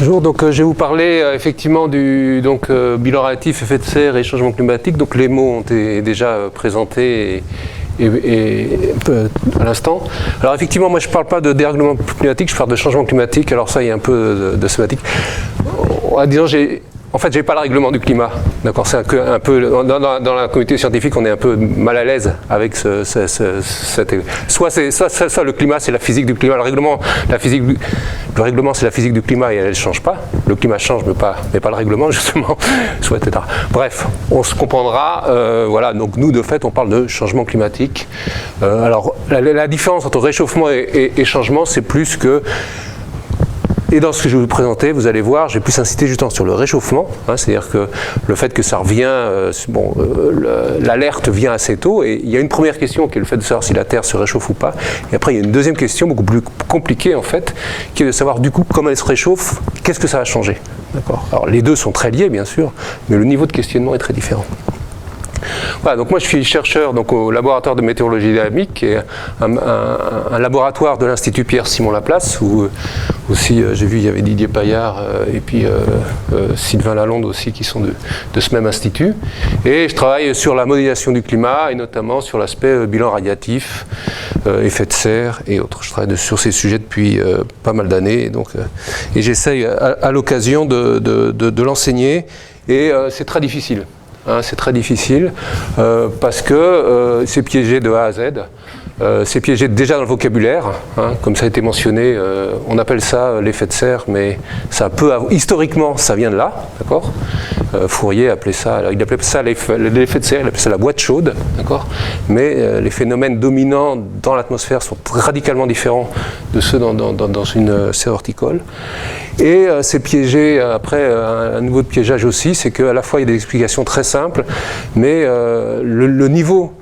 Bonjour, donc je vais vous parler effectivement du bilan radiatif, effet de serre et changement climatique. Donc les mots ont été déjà présentés à l'instant. Alors effectivement, moi je ne parle pas de dérèglement climatique, je parle de changement climatique. Alors ça, il y a un peu de sémantique. Disons, en fait, je n'ai pas le règlement du climat. D'accord, c'est un peu dans la communauté scientifique, on est un peu mal à l'aise avec soit le climat, c'est la physique du climat. Le règlement, c'est la physique du climat et elle ne change pas. Le climat change, mais pas le règlement justement. Soit etc. Bref, on se comprendra. Voilà. Donc nous, de fait, on parle de changement climatique. Alors, la différence entre réchauffement et changement, c'est plus que. Et dans ce que je vais vous présenter, vous allez voir, je vais plus insister justement sur le réchauffement, c'est-à-dire que le fait que ça revient, l'alerte vient assez tôt, et il y a une première question qui est le fait de savoir si la Terre se réchauffe ou pas, et après il y a une deuxième question beaucoup plus compliquée en fait, qui est de savoir du coup comment elle se réchauffe, qu'est-ce que ça va changer. D'accord. Alors les deux sont très liés bien sûr, mais le niveau de questionnement est très différent. Voilà, donc moi je suis chercheur donc, au laboratoire de météorologie dynamique, qui est un laboratoire de l'Institut Pierre-Simon Laplace, où aussi j'ai vu il y avait Didier Paillard et puis Sylvain Lalonde aussi qui sont de ce même institut. Et je travaille sur la modélisation du climat et notamment sur l'aspect bilan radiatif, effet de serre et autres. Je travaille sur ces sujets depuis pas mal d'années et j'essaye à l'occasion de l'enseigner et c'est très difficile. C'est très difficile parce que c'est piégé de A à Z. C'est piégé déjà dans le vocabulaire, comme ça a été mentionné, on appelle ça l'effet de serre, mais ça peut avoir, historiquement ça vient de là, d'accord. Fourier appelait ça, il appelait ça l'effet de serre, il appelait ça la boîte chaude, d'accord. Mais les phénomènes dominants dans l'atmosphère sont radicalement différents de ceux dans une serre horticole. Et c'est piégé, après un niveau de piégeage aussi, c'est qu'à la fois il y a des explications très simples, mais le niveau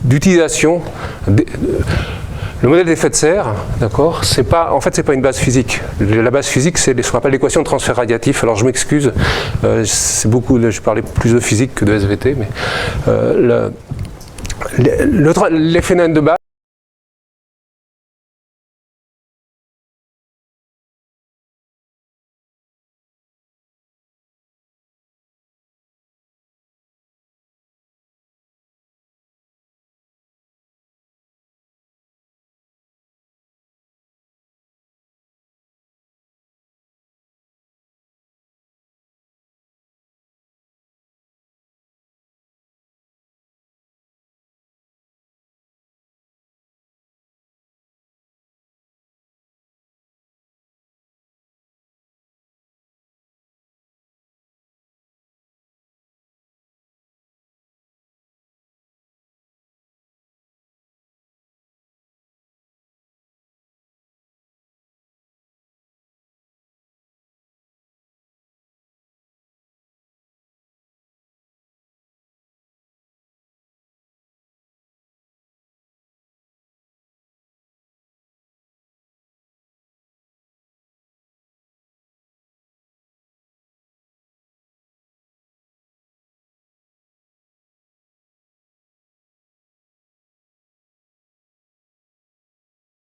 d'utilisation, le modèle d'effet de serre, d'accord, en fait c'est pas une base physique. La base physique c'est ce qu'on appelle l'équation de transfert radiatif. Alors je m'excuse, je parlais plus de physique que de SVT, mais les phénomènes de base.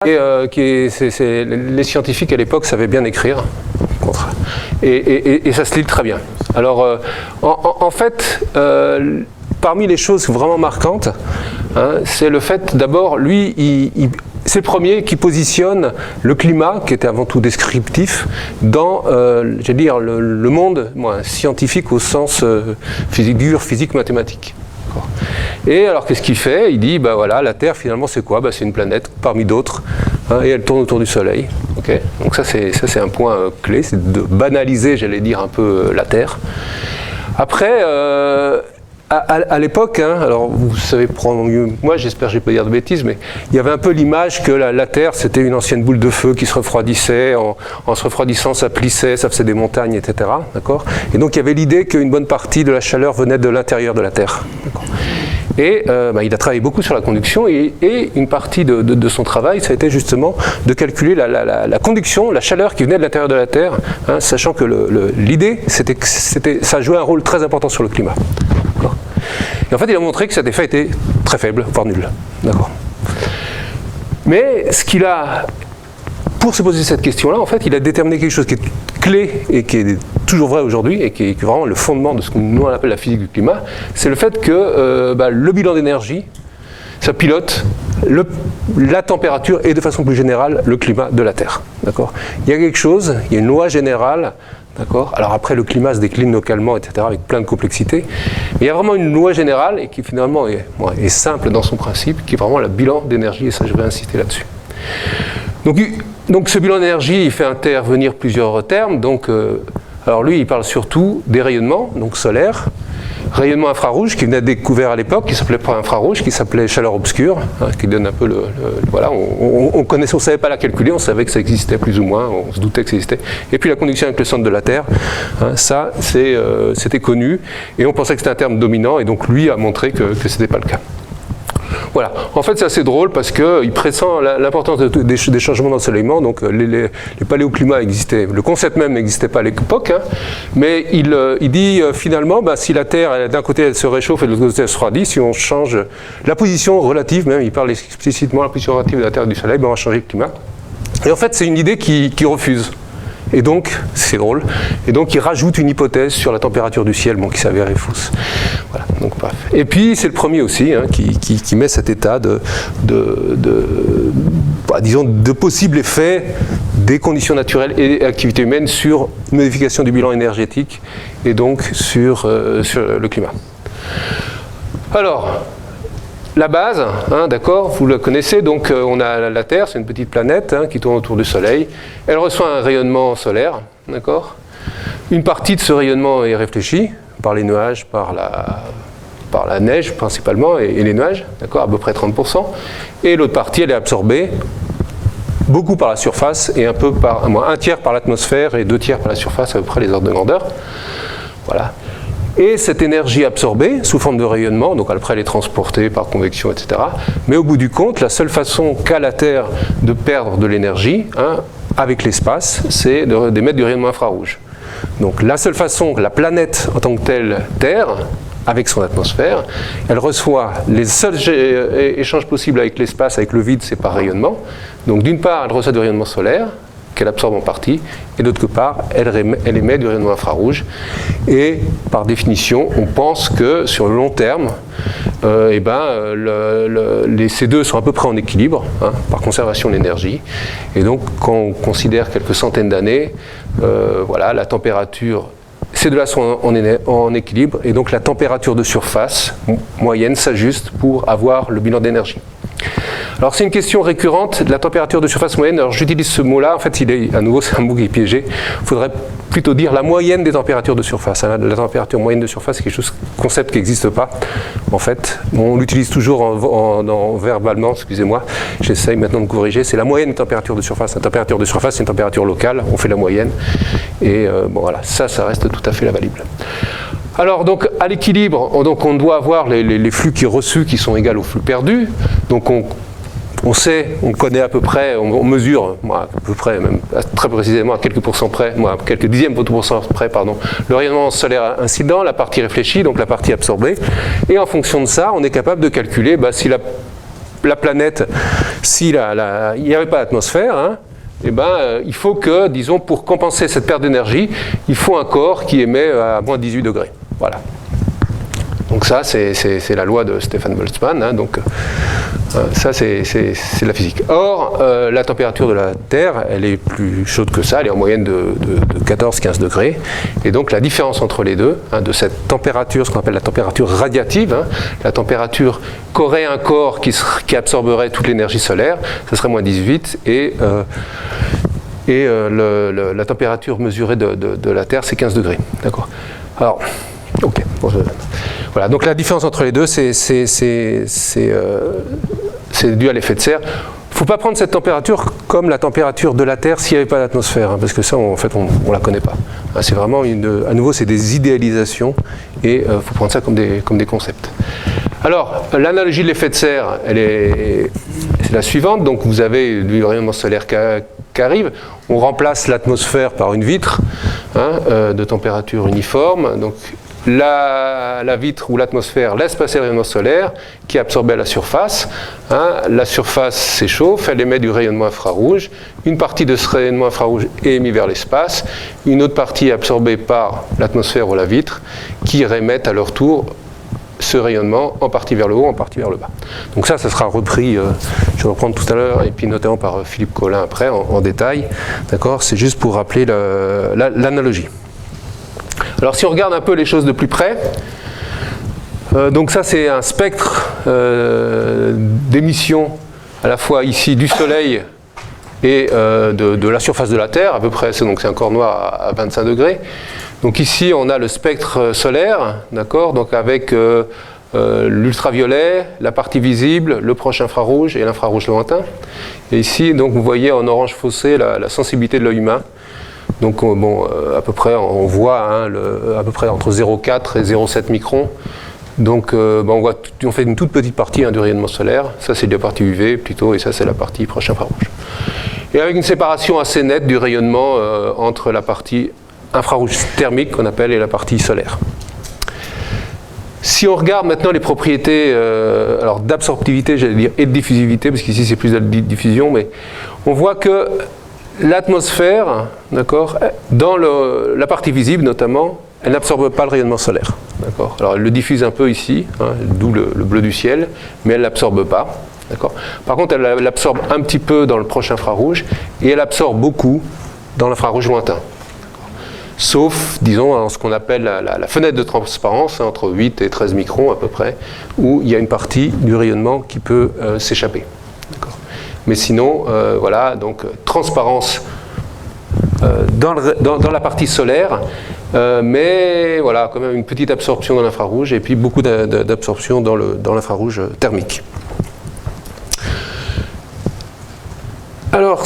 Et les scientifiques à l'époque savaient bien écrire, et ça se lit très bien. Alors, en fait, parmi les choses vraiment marquantes, c'est le fait, d'abord, lui, c'est le premier qui positionne le climat, qui était avant tout descriptif, dans, j'allais dire, le monde scientifique au sens physique dur, physique mathématique. Et alors qu'est-ce qu'il fait? Il dit, bah voilà, la Terre finalement c'est quoi? C'est une planète parmi d'autres, et elle tourne autour du Soleil. Okay, donc ça c'est un point clé, c'est de banaliser, j'allais dire, un peu la Terre. Après, à l'époque, alors vous savez probablement mieux, moi j'espère que je ne vais pas dire de bêtises, mais il y avait un peu l'image que la Terre c'était une ancienne boule de feu qui se refroidissait, en se refroidissant ça plissait, ça faisait des montagnes, etc. D'accord. Et donc il y avait l'idée qu'une bonne partie de la chaleur venait de l'intérieur de la Terre. Et il a travaillé beaucoup sur la conduction et une partie de son travail, ça a été justement de calculer la conduction, la chaleur qui venait de l'intérieur de la Terre, sachant que l'idée, ça jouait un rôle très important sur le climat. Et en fait, il a montré que cet effet était très faible, voire nul. D'accord. Mais ce qu'il a, pour se poser cette question-là, en fait, il a déterminé quelque chose qui est clé et qui est toujours vrai aujourd'hui et qui est vraiment le fondement de ce que nous on appelle la physique du climat, c'est le fait que le bilan d'énergie, ça pilote la température et de façon plus générale le climat de la Terre. D'accord ? Il y a quelque chose, il y a une loi générale. D'accord ? Alors après, le climat se décline localement, etc., avec plein de complexité. Mais il y a vraiment une loi générale et qui finalement est simple dans son principe, qui est vraiment le bilan d'énergie, et ça, je vais insister là-dessus. Donc ce bilan d'énergie, il fait intervenir plusieurs termes. Alors lui, il parle surtout des rayonnements, donc solaires, rayonnement infrarouge qui venait d'être découvert à l'époque, qui s'appelait pas infrarouge, qui s'appelait chaleur obscure, qui donne un peu voilà, on connaissait, on savait pas la calculer, on savait que ça existait plus ou moins, on se doutait que ça existait. Et puis la conduction avec le centre de la Terre, ça c'était connu, et on pensait que c'était un terme dominant, et donc lui a montré que c'était pas le cas. Voilà. En fait, c'est assez drôle parce qu'il pressent l'importance des changements d'ensoleillement. Donc, les paléoclimats existaient. Le concept même n'existait pas à l'époque. Mais il dit finalement, si la Terre, d'un côté, elle se réchauffe et de l'autre côté, elle se refroidit, si on change la position relative, même, il parle explicitement de la position relative de la Terre et du Soleil, on va changer le climat. Et en fait, c'est une idée qui refuse. Et donc, c'est drôle, et donc il rajoute une hypothèse sur la température du ciel, qui s'avérait fausse. Voilà, donc bref. Et puis, c'est le premier aussi qui met cet état disons, de possibles effets des conditions naturelles et activités humaines sur une modification du bilan énergétique et donc sur le climat. Alors, la base, d'accord, vous la connaissez, donc on a la Terre, c'est une petite planète qui tourne autour du Soleil. Elle reçoit un rayonnement solaire, d'accord. Une partie de ce rayonnement est réfléchie par les nuages, par la neige principalement, et les nuages, d'accord, à peu près 30%. Et l'autre partie, elle est absorbée, beaucoup par la surface, et un tiers par l'atmosphère, et 2 tiers par la surface, à peu près les ordres de grandeur. Voilà. Et cette énergie absorbée sous forme de rayonnement, donc après elle est transportée par convection, etc. Mais au bout du compte, la seule façon qu'a la Terre de perdre de l'énergie avec l'espace, c'est d'émettre du rayonnement infrarouge. Donc la seule façon que la planète en tant que telle, Terre, avec son atmosphère, elle reçoit les seuls échanges possibles avec l'espace, avec le vide, c'est par rayonnement. Donc d'une part, elle reçoit du rayonnement solaire, qu'elle absorbe en partie, et d'autre part, elle émet du rayonnement infrarouge. Et par définition, on pense que sur le long terme, ces deux sont à peu près en équilibre, par conservation de l'énergie. Et donc, quand on considère quelques centaines d'années, la température, ces deux-là sont en équilibre, et donc la température de surface moyenne s'ajuste pour avoir le bilan d'énergie. Alors c'est une question récurrente de la température de surface moyenne. Alors j'utilise ce mot-là, en fait à nouveau c'est un mot qui est piégé. Il faudrait plutôt dire la moyenne des températures de surface. La température moyenne de surface, c'est quelque chose, concept qui n'existe pas. En fait, on l'utilise toujours verbalement, excusez-moi. J'essaye maintenant de corriger. C'est la moyenne des températures de surface. La température de surface, c'est une température locale. On fait la moyenne. Et voilà, ça reste tout à fait la valable. Alors donc à l'équilibre, on doit avoir les flux reçus qui sont égaux aux flux perdus. Donc on sait, on connaît à peu près, on mesure à peu près, même très précisément à quelques pourcents près, quelques dixièmes de pourcent près, le rayonnement solaire incident, la partie réfléchie, donc la partie absorbée. Et en fonction de ça, on est capable de calculer si la planète, il n'y avait pas d'atmosphère, il faut que, disons, pour compenser cette perte d'énergie, il faut un corps qui émet à moins 18 degrés. Voilà. Donc ça, c'est la loi de Stefan Boltzmann. Ça, c'est la physique. Or, la température de la Terre, elle est plus chaude que ça. Elle est en moyenne de 14-15 degrés. Et donc, la différence entre les deux, de cette température, ce qu'on appelle la température radiative, la température qu'aurait un corps qui absorberait toute l'énergie solaire, ça serait moins 18. Et la température mesurée de la Terre, c'est 15 degrés. D'accord. Alors, ok. Voilà, donc la différence entre les deux, c'est dû à l'effet de serre. Il ne faut pas prendre cette température comme la température de la Terre s'il n'y avait pas d'atmosphère, parce que ça, en fait, on ne la connaît pas. C'est vraiment, à nouveau, c'est des idéalisations, et il faut prendre ça comme des concepts. Alors, l'analogie de l'effet de serre, c'est la suivante. Donc, vous avez du rayonnement solaire qui arrive. On remplace l'atmosphère par une vitre de température uniforme. Donc, la vitre ou l'atmosphère laisse passer le rayonnement solaire qui est absorbé à la surface. La surface s'échauffe, elle émet du rayonnement infrarouge. Une partie de ce rayonnement infrarouge est émise vers l'espace. Une autre partie est absorbée par l'atmosphère ou la vitre qui rémettent à leur tour ce rayonnement en partie vers le haut, en partie vers le bas. Donc ça sera repris, je vais reprendre tout à l'heure, et puis notamment par Philippe Collin après, en détail. D'accord ? C'est juste pour rappeler l'analogie. Alors si on regarde un peu les choses de plus près, donc ça c'est un spectre d'émission à la fois ici du Soleil et de la surface de la Terre, à peu près, donc c'est un corps noir à 25 degrés. Donc ici on a le spectre solaire, d'accord, donc avec l'ultraviolet, la partie visible, le proche infrarouge et l'infrarouge lointain. Et ici donc vous voyez en orange foncé la sensibilité de l'œil humain. Donc bon, à peu près on voit à peu près entre 0,4 et 0,7 microns. Donc on fait une toute petite partie du rayonnement solaire. Ça c'est la partie UV plutôt, et ça c'est la partie proche infrarouge. Et avec une séparation assez nette du rayonnement entre la partie infrarouge thermique qu'on appelle et la partie solaire. Si on regarde maintenant les propriétés d'absorptivité, j'allais dire, et de diffusivité, parce qu'ici c'est plus de la diffusion, mais on voit que l'atmosphère, d'accord, dans la partie visible notamment, elle n'absorbe pas le rayonnement solaire. D'accord. Alors elle le diffuse un peu ici, d'où le bleu du ciel, mais elle ne l'absorbe pas. D'accord. Par contre, elle l'absorbe un petit peu dans le proche infrarouge, et elle absorbe beaucoup dans l'infrarouge lointain. Sauf, disons, dans ce qu'on appelle la fenêtre de transparence, entre 8 et 13 microns à peu près, où il y a une partie du rayonnement qui peut s'échapper. D'accord. Mais sinon, voilà, donc transparence dans la partie solaire, mais voilà, quand même une petite absorption dans l'infrarouge et puis beaucoup d'absorption dans l'infrarouge thermique. Alors,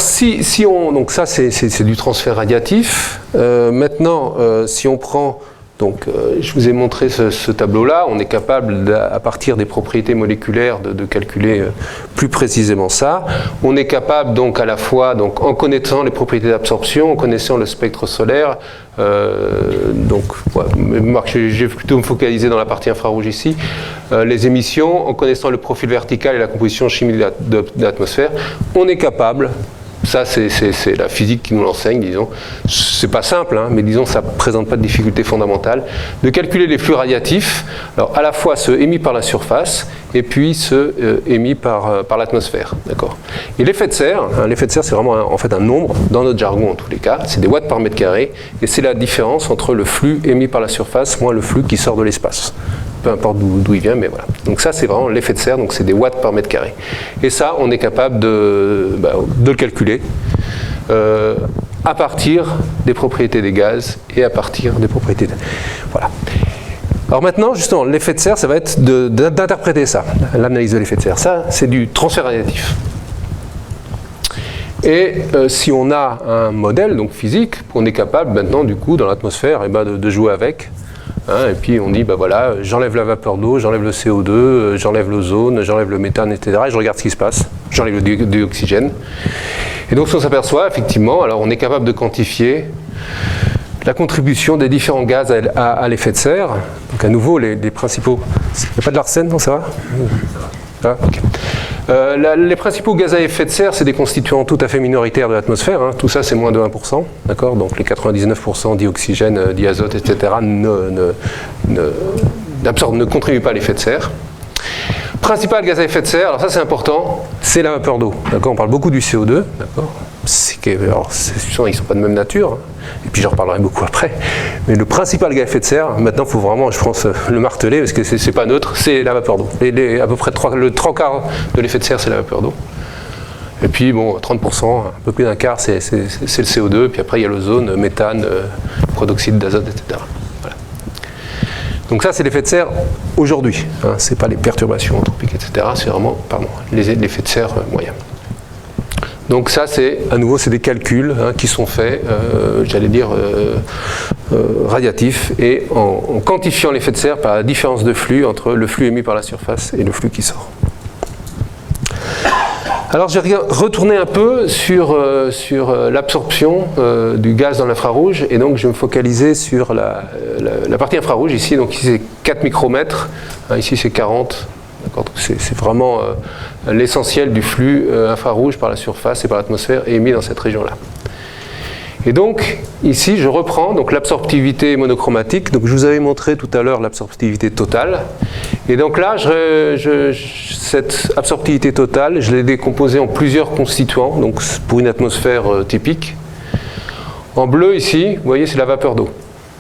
donc ça c'est du transfert radiatif. Maintenant, si on prend, donc je vous ai montré ce tableau-là, on est capable, à partir des propriétés moléculaires, de calculer plus précisément ça. On est capable donc à la fois, donc, en connaissant les propriétés d'absorption, en connaissant le spectre solaire, donc voilà, j'ai plutôt me focaliser dans la partie infrarouge ici, les émissions, en connaissant le profil vertical et la composition chimique de l'atmosphère, on est capable. Ça, c'est la physique qui nous l'enseigne, disons. C'est pas simple, mais disons, ça ne présente pas de difficulté fondamentale. De calculer les flux radiatifs, alors à la fois ceux émis par la surface et puis ceux émis par l'atmosphère. D'accord. Et l'effet de serre, c'est vraiment en fait un nombre, dans notre jargon en tous les cas, c'est des watts par mètre carré, et c'est la différence entre le flux émis par la surface moins le flux qui sort de l'espace. Peu importe d'où il vient, mais voilà. Donc ça, c'est vraiment l'effet de serre, donc c'est des watts par mètre carré. Et ça, on est capable de le calculer à partir des propriétés des gaz et à partir des propriétés... Voilà. Alors maintenant, justement, l'effet de serre, ça va être d'interpréter ça, l'analyse de l'effet de serre. Ça, c'est du transfert radiatif. Et si on a un modèle, donc physique, on est capable maintenant, du coup, dans l'atmosphère, de jouer avec. Et puis on dit, voilà, j'enlève la vapeur d'eau, j'enlève le CO2, j'enlève l'ozone, j'enlève le méthane, etc. Et je regarde ce qui se passe, j'enlève le dioxygène. Et donc on s'aperçoit, effectivement, alors on est capable de quantifier la contribution des différents gaz à l'effet de serre. Donc à nouveau, les principaux... Il n'y a pas de l'arsène, non, ça va ? Ah, okay. Les principaux gaz à effet de serre, c'est des constituants tout à fait minoritaires de l'atmosphère. Tout ça, c'est moins de 1%. D'accord ? Donc les 99% dioxygène, diazote, etc. ne contribuent pas à l'effet de serre. Principal gaz à effet de serre, alors ça c'est important, c'est la vapeur d'eau. D'accord ? On parle beaucoup du CO2. D'accord ? Alors, ils ne sont pas de même nature. Et puis j'en reparlerai beaucoup après. Mais le principal gaz à effet de serre, maintenant il faut vraiment, je pense, le marteler, parce que c'est pas neutre, c'est la vapeur d'eau. À peu près le 3/4 de l'effet de serre, c'est la vapeur d'eau. Et puis bon, 30%, un peu plus d'un quart, c'est le CO2. Puis après il y a l'ozone, méthane, protoxyde d'azote, etc. Voilà. Donc ça c'est l'effet de serre aujourd'hui. C'est pas les perturbations anthropiques, etc. C'est vraiment, l'effet de serre moyen. Donc ça, à nouveau, c'est des calculs qui sont faits, j'allais dire, radiatifs, et en quantifiant l'effet de serre par la différence de flux entre le flux émis par la surface et le flux qui sort. Alors je vais retourner un peu sur l'absorption du gaz dans l'infrarouge, et donc je vais me focaliser sur la partie infrarouge ici. Donc ici c'est 4 micromètres, ici c'est 40. C'est vraiment l'essentiel du flux infrarouge par la surface et par l'atmosphère émis dans cette région-là. Et donc, ici, je reprends donc l'absorptivité monochromatique. Donc, je vous avais montré tout à l'heure l'absorptivité totale. Et donc là, cette absorptivité totale, je l'ai décomposée en plusieurs constituants, donc pour une atmosphère typique. En bleu, ici, vous voyez, c'est la vapeur d'eau.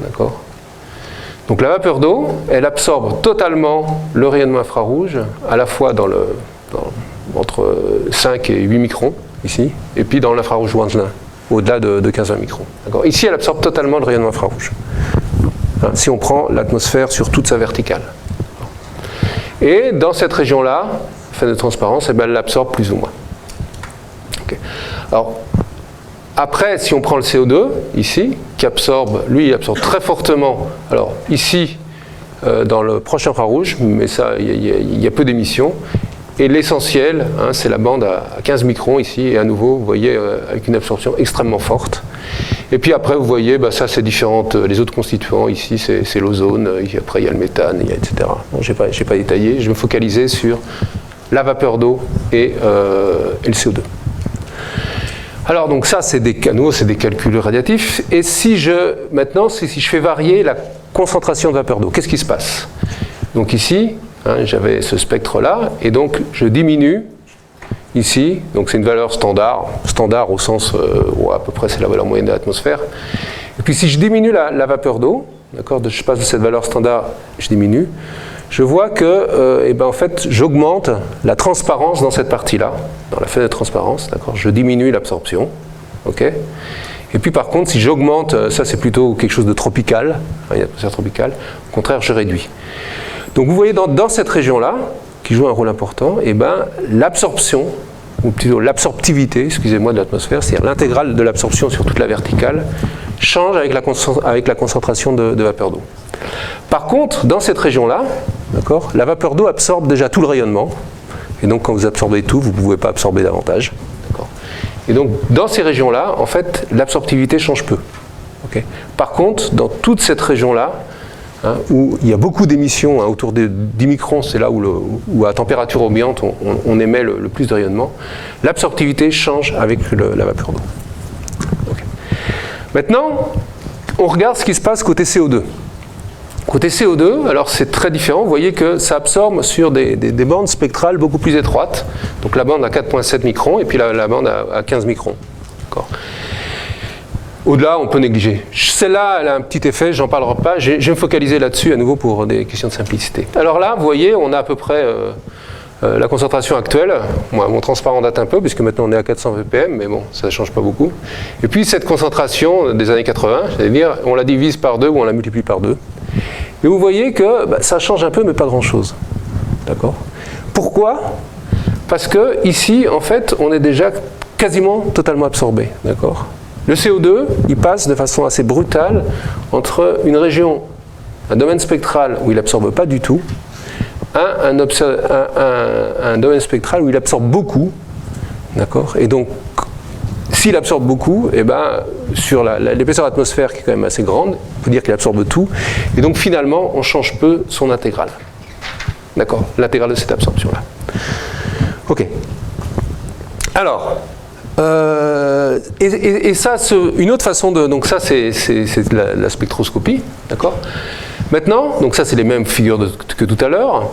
D'accord ? Donc la vapeur d'eau, elle absorbe totalement le rayonnement infrarouge, à la fois entre 5 et 8 microns, ici, et puis dans l'infrarouge Wangelin, au-delà de 15-20 microns. Ici, elle absorbe totalement le rayonnement infrarouge, si on prend l'atmosphère sur toute sa verticale. Et dans cette région-là, fin de transparence, elle l'absorbe plus ou moins. Okay. Alors, après, si on prend le CO2, ici, qui absorbe, lui, il absorbe très fortement. Alors, ici, dans le proche infrarouge, mais ça, il y a peu d'émissions. Et l'essentiel, c'est la bande à 15 microns ici, et à nouveau, vous voyez, avec une absorption extrêmement forte. Et puis après, vous voyez, ça, c'est différentes, les autres constituants, ici, c'est l'ozone, après, il y a le méthane, etc. Bon, je n'ai pas détaillé, je vais me focaliser sur la vapeur d'eau et le CO2. Alors, donc ça, c'est des canaux, c'est des calculs radiatifs. Et maintenant, si je fais varier la concentration de vapeur d'eau, qu'est-ce qui se passe? Donc ici, j'avais ce spectre-là, et donc je diminue ici, donc c'est une valeur standard au sens où à peu près c'est la valeur moyenne de l'atmosphère. Et puis si je diminue la vapeur d'eau, d'accord, je passe de cette valeur standard, je diminue, je vois que en fait, j'augmente la transparence dans cette partie-là, dans la fenêtre de transparence, d'accord, je diminue l'absorption, ok. Et puis par contre, si j'augmente, ça c'est plutôt quelque chose de tropical, une atmosphère tropicale, au contraire, je réduis. Donc vous voyez dans cette région-là, qui joue un rôle important, l'absorption, ou plutôt l'absorptivité, excusez-moi, de l'atmosphère, c'est-à-dire l'intégrale de l'absorption sur toute la verticale, change avec la concentration de vapeur d'eau. Par contre, dans cette région-là, d'accord, la vapeur d'eau absorbe déjà tout le rayonnement, et donc quand vous absorbez tout, vous ne pouvez pas absorber davantage. D'accord. Et donc dans ces régions-là, en fait, l'absorptivité change peu. Okay. Par contre, dans toute cette région-là, où il y a beaucoup d'émissions, autour de 10 microns, c'est là où à température ambiante on émet le plus de rayonnement, l'absorptivité change avec la vapeur d'eau. Okay. Maintenant, on regarde ce qui se passe côté CO2. Côté CO2, alors c'est très différent, vous voyez que ça absorbe sur des bandes spectrales beaucoup plus étroites, donc la bande à 4,7 microns et puis la bande à 15 microns. Au-delà, on peut négliger. Celle-là, elle a un petit effet, j'en parlerai pas. Je vais me focaliser là-dessus à nouveau pour des questions de simplicité. Alors là, vous voyez, on a à peu près la concentration actuelle. Mon transparent date un peu, puisque maintenant on est à 400 ppm, mais bon, ça ne change pas beaucoup. Et puis cette concentration des années 80, c'est-à-dire on la divise par 2 ou on la multiplie par 2. Et vous voyez que ça change un peu, mais pas grand-chose. D'accord ? Pourquoi ? Parce que ici, en fait, on est déjà quasiment totalement absorbé. D'accord ? Le CO2, il passe de façon assez brutale entre une région, un domaine spectral où il n'absorbe pas du tout, un domaine spectral où il absorbe beaucoup, d'accord. Et donc, s'il absorbe beaucoup, sur l'épaisseur atmosphère qui est quand même assez grande, on peut dire qu'il absorbe tout, et donc finalement, on change peu son intégrale. D'accord, l'intégrale de cette absorption-là. Ok. Alors, et ça, une autre façon de... Donc ça, c'est la spectroscopie, d'accord. Maintenant, donc ça, c'est les mêmes figures que tout à l'heure.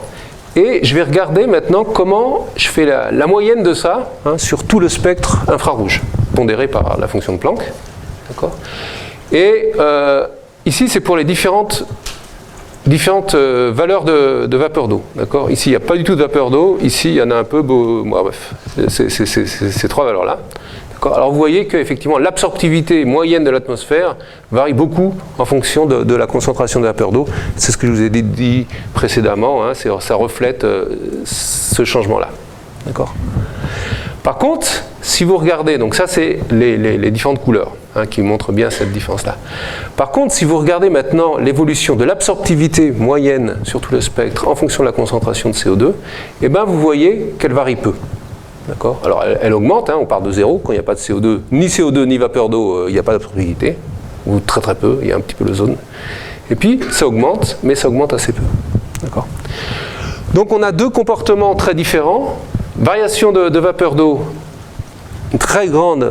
Et je vais regarder maintenant comment je fais la moyenne de ça sur tout le spectre infrarouge, pondéré par la fonction de Planck, d'accord. Et ici, c'est pour les différentes valeurs de vapeur d'eau, d'accord. Ici, il n'y a pas du tout de vapeur d'eau. Ici, il y en a un peu. Bref, c'est ces trois valeurs-là. Alors vous voyez qu'effectivement l'absorptivité moyenne de l'atmosphère varie beaucoup en fonction de la concentration de vapeur d'eau. C'est ce que je vous ai dit précédemment, ça reflète ce changement-là. D'accord. Par contre, si vous regardez, donc ça c'est les différentes couleurs qui montrent bien cette différence-là. Par contre, si vous regardez maintenant l'évolution de l'absorptivité moyenne sur tout le spectre en fonction de la concentration de CO2, vous voyez qu'elle varie peu. D'accord ? Alors elle augmente, hein, on part de 0, quand il n'y a pas de CO2, ni CO2 ni vapeur d'eau, il n'y a pas d'absorptivité, ou très très peu, il y a un petit peu d'ozone. Et puis ça augmente, mais ça augmente assez peu. D'accord ? Donc on a deux comportements très différents. Variation de vapeur d'eau, une très grande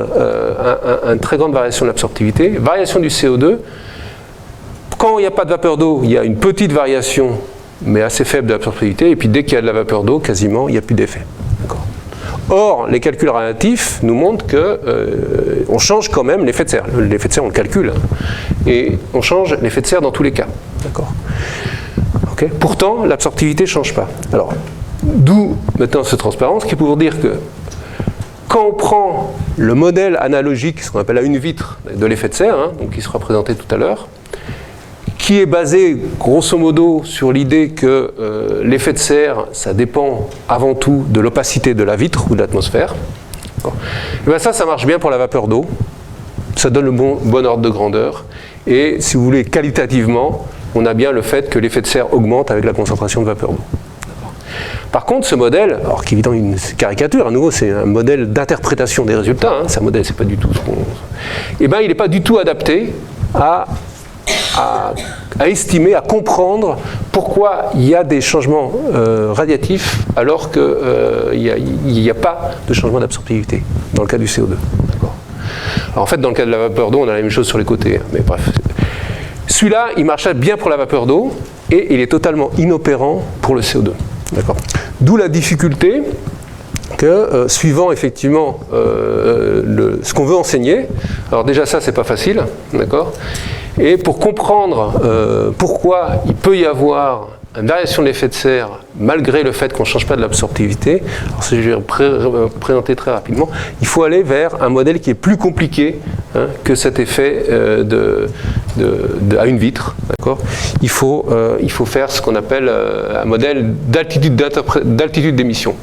variation de l'absorptivité. Variation du CO2. Quand il n'y a pas de vapeur d'eau, il y a une petite variation, mais assez faible de l'absorptivité. Et puis dès qu'il y a de la vapeur d'eau, quasiment, il n'y a plus d'effet. Or, les calculs relatifs nous montrent qu'on change quand même l'effet de serre. L'effet de serre, on le calcule. Et on change l'effet de serre dans tous les cas. D'accord ? Okay. Pourtant, l'absorptivité ne change pas. Alors, d'où maintenant cette transparence qui est pour dire que quand on prend le modèle analogique, ce qu'on appelle à une vitre de l'effet de serre, hein, donc qui sera présenté tout à l'heure, qui est basé grosso modo sur l'idée que l'effet de serre, ça dépend avant tout de l'opacité de la vitre ou de l'atmosphère. Et bien ça marche bien pour la vapeur d'eau. Ça donne le bon ordre de grandeur. Et si vous voulez, qualitativement, on a bien le fait que l'effet de serre augmente avec la concentration de vapeur d'eau. Par contre, ce modèle, alors qui est évidemment une caricature, à nouveau, c'est un modèle d'interprétation des résultats, hein, c'est un modèle, c'est pas du tout ce qu'on... Eh bien, il n'est pas du tout adapté à estimer, à comprendre pourquoi il y a des changements radiatifs alors qu'il n'y a pas de changement d'absorptivité dans le cas du CO2. D'accord. Alors en fait, dans le cas de la vapeur d'eau, on a la même chose sur les côtés, hein, mais bref. Celui-là, il marche bien pour la vapeur d'eau et il est totalement inopérant pour le CO2. D'accord. D'où la difficulté que, suivant effectivement ce qu'on veut enseigner, alors déjà ça, c'est pas facile, d'accord. Et pour comprendre pourquoi il peut y avoir une variation de l'effet de serre malgré le fait qu'on ne change pas de l'absorptivité, alors je vais présenter très rapidement, il faut aller vers un modèle qui est plus compliqué hein, que cet effet à une vitre. D'accord. Il faut faire ce qu'on appelle un modèle d'altitude d'émission.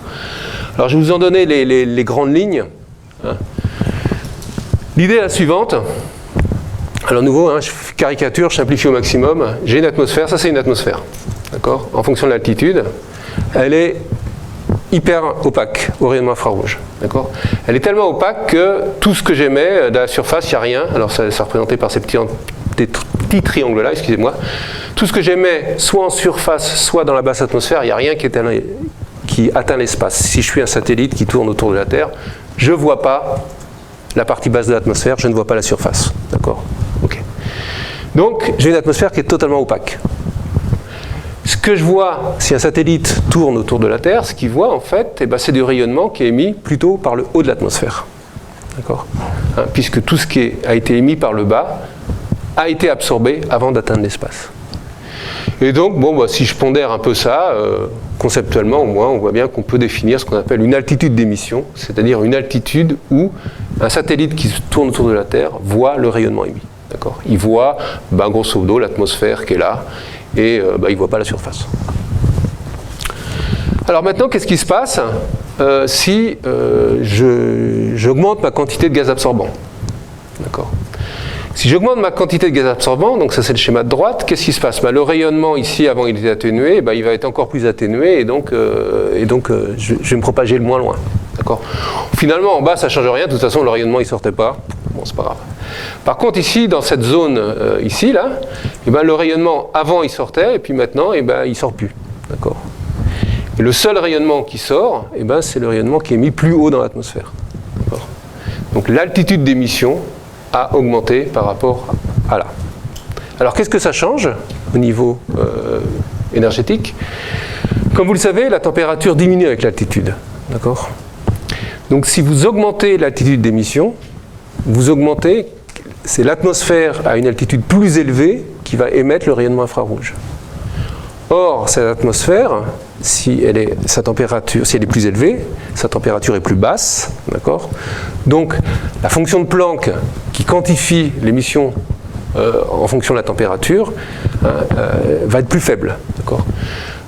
Alors je vais vous en donner les grandes lignes. Hein. L'idée est la suivante. Alors nouveau, hein, je caricature, je simplifie au maximum. J'ai une atmosphère, ça c'est une atmosphère. D'accord ? En fonction de l'altitude, elle est hyper opaque au rayonnement infrarouge. D'accord ? Elle est tellement opaque que tout ce que j'émets de la surface, il n'y a rien. Alors ça est représenté par ces petits triangles-là, excusez-moi. Tout ce que j'émets, soit en surface, soit dans la basse atmosphère, il n'y a rien qui atteint l'espace. Si je suis un satellite qui tourne autour de la Terre, je ne vois pas la partie basse de l'atmosphère, je ne vois pas la surface. D'accord ? Ok. Donc, j'ai une atmosphère qui est totalement opaque. Ce que je vois, si un satellite tourne autour de la Terre, ce qu'il voit en fait, eh ben, c'est du rayonnement qui est émis plutôt par le haut de l'atmosphère. D'accord ? Hein, puisque tout ce qui a été émis par le bas a été absorbé avant d'atteindre l'espace. Et donc, bon, bah, si je pondère un peu ça, conceptuellement au moins, on voit bien qu'on peut définir ce qu'on appelle une altitude d'émission, c'est-à-dire une altitude où un satellite qui tourne autour de la Terre voit le rayonnement émis. D'accord ? Il voit, bah, grosso modo, l'atmosphère qui est là, et bah, il ne voit pas la surface. Alors maintenant, qu'est-ce qui se passe si j'augmente ma quantité de gaz absorbant ? D'accord ? Si j'augmente ma quantité de gaz absorbant, donc ça c'est le schéma de droite, qu'est-ce qui se passe ? Bah, le rayonnement ici, avant il était atténué, bah, il va être encore plus atténué, et donc je vais me propager le moins loin. D'accord ? Finalement, en bas, ça ne change rien, de toute façon, le rayonnement il ne sortait pas, bon, c'est pas grave. Par contre, ici, dans cette zone, ici, là, eh ben, le rayonnement, avant il sortait, et puis maintenant, eh ben, il ne sort plus. D'accord ? Et le seul rayonnement qui sort, eh ben, c'est le rayonnement qui est mis plus haut dans l'atmosphère. D'accord ? Donc l'altitude d'émission a augmenté par rapport à là. Alors qu'est-ce que ça change au niveau énergétique ? Comme vous le savez, la température diminue avec l'altitude. D'accord ? Donc si vous augmentez l'altitude d'émission, vous augmentez, c'est l'atmosphère à une altitude plus élevée qui va émettre le rayonnement infrarouge. Or, cette atmosphère, si elle est plus élevée, sa température est plus basse, d'accord ? Donc, la fonction de Planck qui quantifie l'émission en fonction de la température va être plus faible, d'accord ?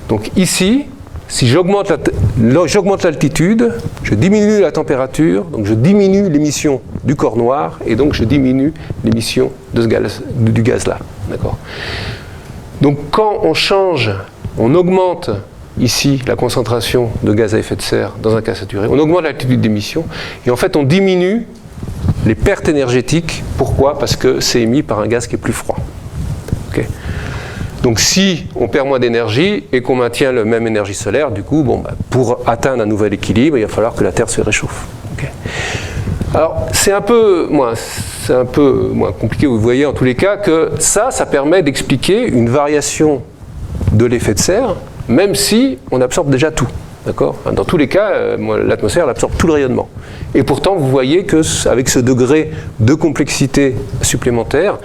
Donc ici, si j'augmente l'altitude, je diminue la température, donc je diminue l'émission du corps noir, et donc je diminue l'émission de du gaz là, d'accord ? Donc quand on augmente ici la concentration de gaz à effet de serre dans un cas saturé, on augmente l'altitude d'émission, et en fait on diminue les pertes énergétiques. Pourquoi? Parce que c'est émis par un gaz qui est plus froid. Okay. Donc si on perd moins d'énergie et qu'on maintient la même énergie solaire, du coup, pour atteindre un nouvel équilibre, il va falloir que la Terre se réchauffe. Okay. Alors c'est un peu moins compliqué, vous voyez en tous les cas que ça permet d'expliquer une variation de l'effet de serre, même si on absorbe déjà tout. D'accord ? Dans tous les cas, l'atmosphère absorbe tout le rayonnement. Et pourtant, vous voyez qu'avec ce degré de complexité supplémentaire,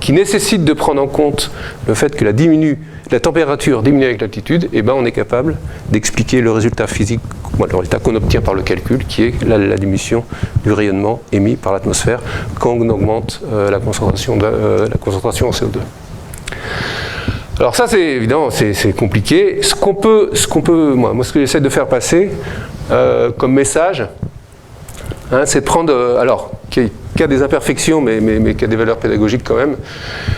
qui nécessite de prendre en compte le fait que la température diminue avec l'altitude, on est capable d'expliquer le résultat physique, le résultat qu'on obtient par le calcul, qui est la diminution du rayonnement émis par l'atmosphère quand on augmente la concentration en CO2. Alors ça, c'est évidemment, c'est compliqué. Ce que j'essaie de faire passer comme message, c'est de prendre, qui a des imperfections, mais qui a des valeurs pédagogiques quand même.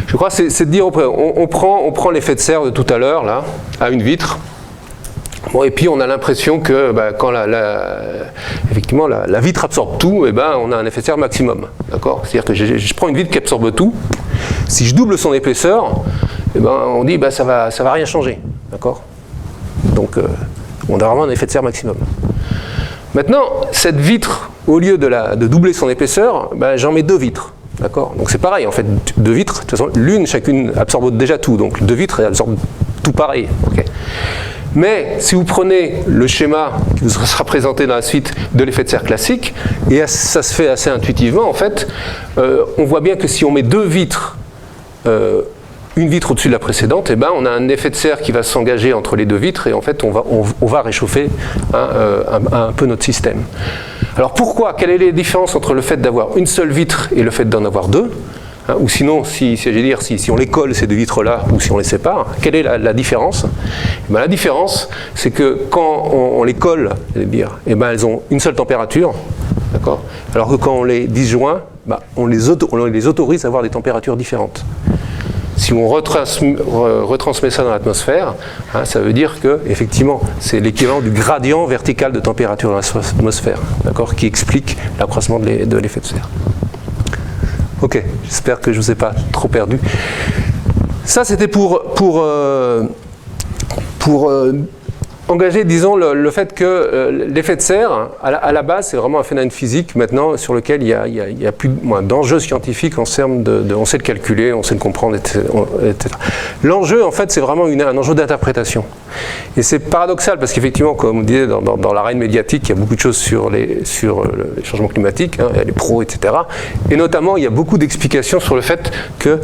Je crois, c'est de dire, on prend l'effet de serre de tout à l'heure, là, à une vitre. Et puis on a l'impression que quand effectivement la vitre absorbe tout, on a un effet de serre maximum. D'accord ? C'est-à-dire que je prends une vitre qui absorbe tout. Si je double son épaisseur, on dit ça va rien changer. D'accord ? Donc on a vraiment un effet de serre maximum. Maintenant, cette vitre, au lieu de doubler son épaisseur, j'en mets 2 vitres. D'accord ? Donc c'est pareil, en fait, 2 vitres, de toute façon, chacune absorbe déjà tout. Donc 2 vitres, elles absorbent tout pareil. Okay. Mais si vous prenez le schéma qui vous sera présenté dans la suite de l'effet de serre classique, et ça se fait assez intuitivement, en fait, on voit bien que si on met 2 vitres, une vitre au-dessus de la précédente, on a un effet de serre qui va s'engager entre les 2 vitres, et en fait, on va réchauffer un peu notre système. Alors pourquoi? Quelle est la différence entre le fait d'avoir une seule vitre et le fait d'en avoir 2? Ou sinon, si on les colle, ces 2 vitres-là, ou si on les sépare, quelle est la différence? La différence, c'est que quand on les colle, elles ont une seule température, d'accord ? Alors que quand on les disjoint, on les autorise à avoir des températures différentes. Si on retransmet ça dans l'atmosphère, ça veut dire que, effectivement, c'est l'équivalent du gradient vertical de température dans l'atmosphère, d'accord, qui explique l'accroissement de l'effet de serre. Ok, j'espère que je ne vous ai pas trop perdu. Ça, c'était pour engager, disons, le fait que l'effet de serre, à la base, c'est vraiment un phénomène physique maintenant sur lequel il y a plus d'enjeux scientifiques en termes on sait le calculer, on sait le comprendre, etc. L'enjeu, en fait, c'est vraiment un enjeu d'interprétation. Et c'est paradoxal parce qu'effectivement, comme on disait dans l'arène médiatique, il y a beaucoup de choses sur les changements climatiques, les pros, etc. Et notamment, il y a beaucoup d'explications sur le fait que,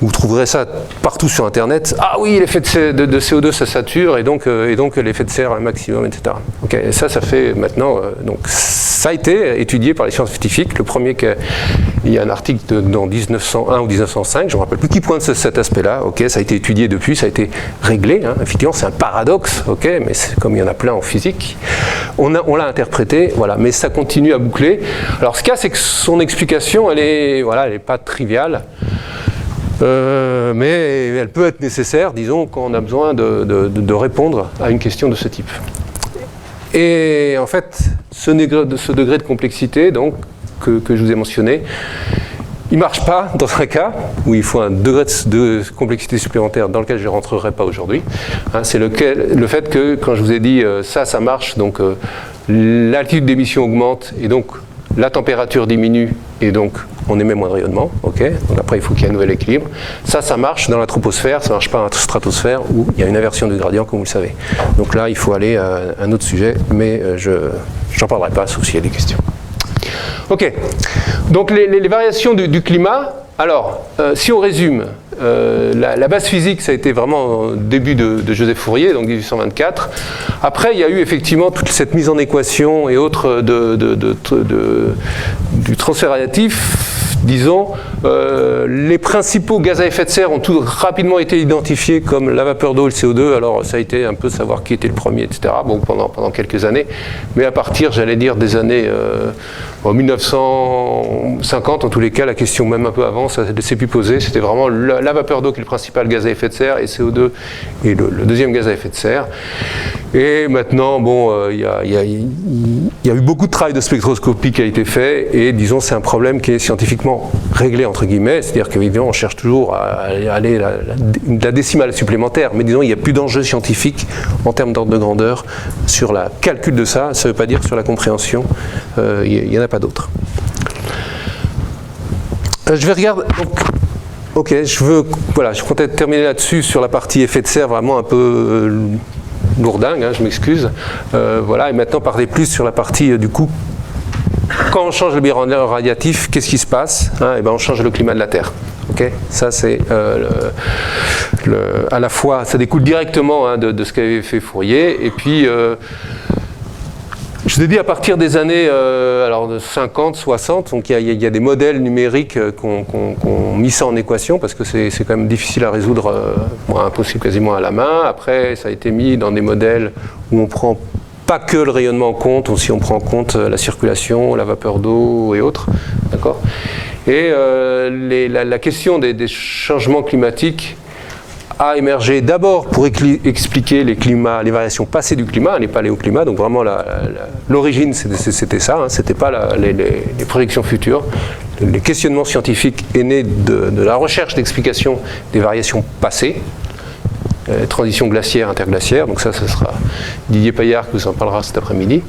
vous trouverez ça partout sur Internet, ah oui, l'effet de CO2 ça sature et donc l'effet de serre un maximum, etc. Okay, et ça fait maintenant, donc ça a été étudié par les scientifiques. Le premier, il y a un article dans 1901 ou 1905, je ne me rappelle plus qui pointe cet aspect-là. Okay, ça a été étudié depuis, ça a été réglé. Effectivement, c'est un paradoxe, okay, mais comme il y en a plein en physique, on l'a interprété, voilà, mais ça continue à boucler. Alors ce qu'il y a, c'est que son explication, elle est pas triviale. Mais elle peut être nécessaire, disons, quand on a besoin de répondre à une question de ce type. Et en fait, ce degré de complexité donc, que je vous ai mentionné, il ne marche pas dans un cas où il faut un degré de complexité supplémentaire dans lequel je ne rentrerai pas aujourd'hui. C'est le fait que, quand je vous ai dit ça marche, donc l'altitude d'émission augmente et donc la température diminue et donc on émet moins de rayonnement. Okay, donc après il faut qu'il y ait un nouvel équilibre. Ça marche dans la troposphère, ça ne marche pas dans la stratosphère où il y a une inversion du gradient comme vous le savez. Donc là il faut aller à un autre sujet, mais j'en parlerai pas sauf s'il y a des questions. Ok, donc les variations du climat. Alors, si on résume, la base physique, ça a été vraiment au début de Joseph Fourier, donc 1824. Après, il y a eu effectivement toute cette mise en équation et autres du transfert radiatif disons, les principaux gaz à effet de serre ont tout rapidement été identifiés comme la vapeur d'eau et le CO2. Alors ça a été un peu savoir qui était le premier, etc. Bon, pendant quelques années. Mais à partir, j'allais dire, des années 1950, en tous les cas, la question même un peu avant, ça ne s'est plus posée. C'était vraiment la vapeur d'eau qui est le principal gaz à effet de serre et CO2 est le deuxième gaz à effet de serre. Et maintenant, bon, il y a eu beaucoup de travail de spectroscopie qui a été fait et disons c'est un problème qui est scientifiquement réglé entre guillemets, c'est-à-dire qu'évidemment on cherche toujours à aller la décimale supplémentaire, mais disons il n'y a plus d'enjeu scientifique en termes d'ordre de grandeur sur le calcul de ça, ça ne veut pas dire sur la compréhension, il n'y en a pas d'autre. Je vais regarder... Donc, ok, je comptais terminer là-dessus sur la partie effet de serre vraiment un peu lourdingue, hein, je m'excuse. Voilà, et maintenant parler plus sur la partie du coup, quand on change le bilan radiatif, qu'est-ce qui se passe, hein, et ben on change le climat de la Terre. Okay, ça c'est à la fois, ça découle directement hein, de ce qu'avait fait Fourier, et puis je vous ai dit à partir des années alors de 50, 60, donc il y a des modèles numériques qu'on mis ça en équation parce que c'est quand même difficile à résoudre, impossible quasiment à la main. Après, ça a été mis dans des modèles où on prend pas que le rayonnement en compte, aussi on prend en compte la circulation, la vapeur d'eau et autres, d'accord. Et la question des changements climatiques a émergé d'abord pour expliquer les variations passées du climat, les paléoclimats, donc vraiment l'origine c'était ça, hein, c'était pas les projections futures. Les questionnements scientifiques est né de la recherche d'explication des variations passées, transition glaciaire, interglaciaire, donc ça sera Didier Paillard qui vous en parlera cet après-midi.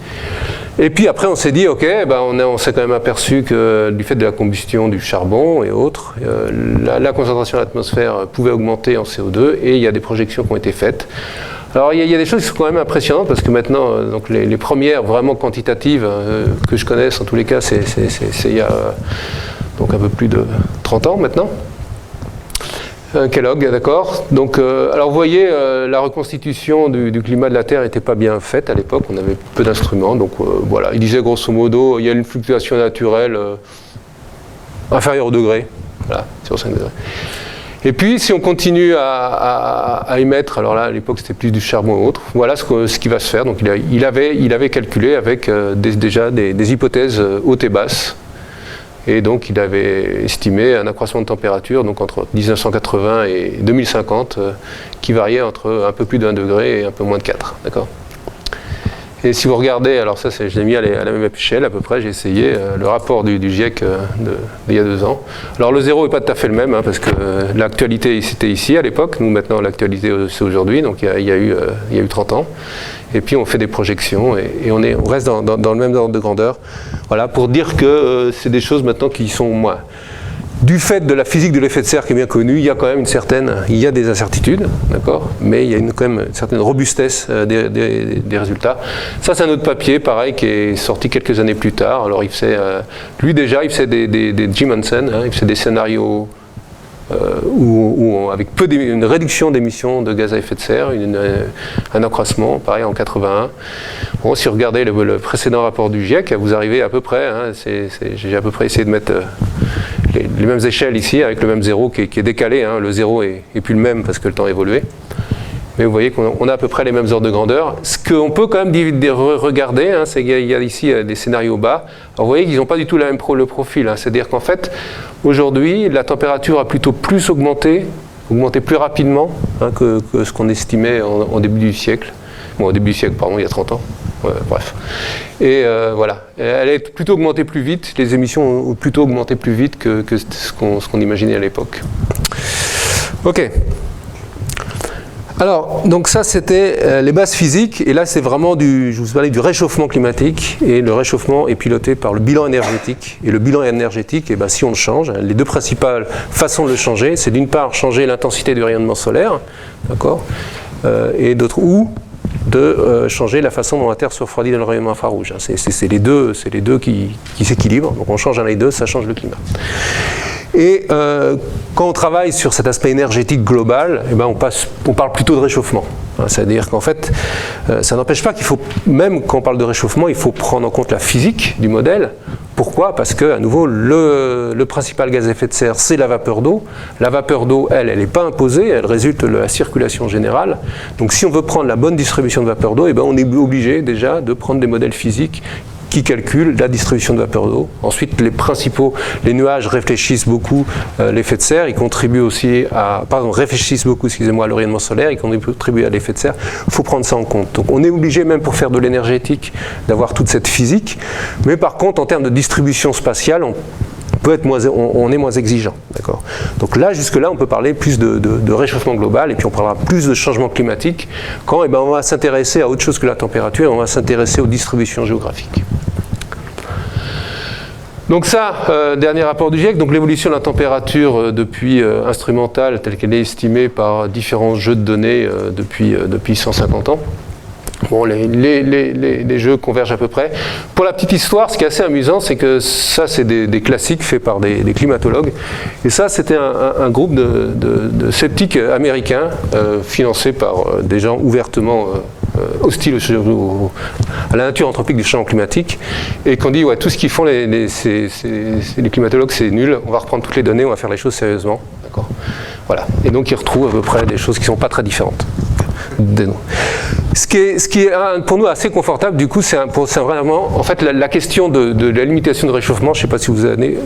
Et puis après on s'est dit, ok, ben on s'est quand même aperçu que du fait de la combustion du charbon et autres, la concentration de l'atmosphère pouvait augmenter en CO2 et il y a des projections qui ont été faites. Alors il y a des choses qui sont quand même impressionnantes parce que maintenant, donc les premières vraiment quantitatives que je connaisse en tous les cas, c'est il y a donc un peu plus de 30 ans maintenant. Kellogg, d'accord. Donc, alors vous voyez, la reconstitution du climat de la Terre n'était pas bien faite à l'époque, on avait peu d'instruments, donc voilà, il disait grosso modo, il y a une fluctuation naturelle inférieure au degré, voilà, 0,5 degrés. Et puis, si on continue à émettre, alors là, à l'époque, c'était plus du charbon ou autre, voilà ce qui va se faire. Donc, il avait calculé avec déjà des hypothèses hautes et basses. Et donc, il avait estimé un accroissement de température donc entre 1980 et 2050 qui variait entre un peu plus de 1 degré et un peu moins de 4. D'accord ? Et si vous regardez, alors ça, je l'ai mis à la même échelle à peu près, j'ai essayé le rapport du GIEC d'il y a 2 ans. Alors le zéro n'est pas tout à fait le même, hein, parce que l'actualité c'était ici à l'époque, nous maintenant l'actualité c'est aujourd'hui, donc il y a eu 30 ans. Et puis on fait des projections et on reste dans le même ordre de grandeur. Voilà, pour dire que c'est des choses maintenant qui sont moins. Du fait de la physique de l'effet de serre qui est bien connue, il y a quand même il y a des incertitudes, d'accord, mais il y a quand même une certaine robustesse des résultats. Ça, c'est un autre papier, pareil, qui est sorti quelques années plus tard. Alors, il faisait Jim Hansen, hein, il faisait des scénarios avec une réduction d'émissions de gaz à effet de serre, un accroissement, pareil, en 81. Bon, si vous regardez le précédent rapport du GIEC, vous arrivez à peu près, hein, j'ai à peu près essayé de mettre les mêmes échelles ici, avec le même zéro qui est décalé, hein, le zéro est plus le même parce que le temps a évolué. Mais vous voyez qu'on a à peu près les mêmes ordres de grandeur. Ce qu'on peut quand même regarder, hein, c'est qu'il y a ici des scénarios bas. Alors vous voyez qu'ils n'ont pas du tout le profil. Hein. C'est-à-dire qu'en fait, aujourd'hui, la température a plutôt plus augmenté plus rapidement hein, que ce qu'on estimait en début du siècle. Bon, au début du siècle, pardon, il y a 30 ans. Bref. Et voilà. Elle a plutôt augmenté plus vite, les émissions ont plutôt augmenté plus vite que ce qu'on imaginait à l'époque. Ok. Alors, donc ça c'était les bases physiques, et là c'est vraiment je vous parlais du réchauffement climatique, et le réchauffement est piloté par le bilan énergétique. Et le bilan énergétique, si on le change, les deux principales façons de le changer, c'est d'une part changer l'intensité du rayonnement solaire, d'accord, et d'autre, ou de changer la façon dont la Terre se refroidit dans le rayonnement infrarouge. C'est les deux qui s'équilibrent, donc on change un des deux, ça change le climat. Et quand on travaille sur cet aspect énergétique global, on parle plutôt de réchauffement. C'est-à-dire qu'en fait, ça n'empêche pas qu'il faut, même quand on parle de réchauffement, il faut prendre en compte la physique du modèle. Pourquoi? Parce que, à nouveau, le principal gaz à effet de serre, c'est la vapeur d'eau. La vapeur d'eau, elle n'est pas imposée, elle résulte de la circulation générale. Donc si on veut prendre la bonne distribution de vapeur d'eau, eh ben, on est obligé déjà de prendre des modèles physiques qui calculent la distribution de vapeur d'eau. Ensuite, les nuages réfléchissent beaucoup l'effet de serre, ils contribuent aussi réfléchissent beaucoup, à le rayonnement solaire, ils contribuent à l'effet de serre. Il faut prendre ça en compte. Donc on est obligé, même pour faire de l'énergétique, d'avoir toute cette physique. Mais par contre, en termes de distribution spatiale, on est moins exigeant. D'accord. Donc là, jusque-là, on peut parler plus de réchauffement global, et puis on parlera plus de changement climatique quand on va s'intéresser à autre chose que la température, on va s'intéresser aux distributions géographiques. Donc ça, dernier rapport du GIEC, donc l'évolution de la température depuis instrumentale, telle qu'elle est estimée par différents jeux de données depuis 150 ans. Bon, les jeux convergent à peu près. Pour la petite histoire, ce qui est assez amusant, c'est que ça, c'est des classiques faits par des climatologues. Et ça, c'était un groupe de sceptiques américains, financés par des gens ouvertement hostiles à la nature anthropique du changement climatique, et qu'on dit, ouais, tout ce qu'ils font, les climatologues, c'est nul, on va reprendre toutes les données, on va faire les choses sérieusement. D'accord. Voilà. Et donc, ils retrouvent à peu près des choses qui ne sont pas très différentes. Ce qui est pour nous assez confortable, du coup, c'est vraiment en fait la question de la limitation de réchauffement. Je ne sais pas si vous avez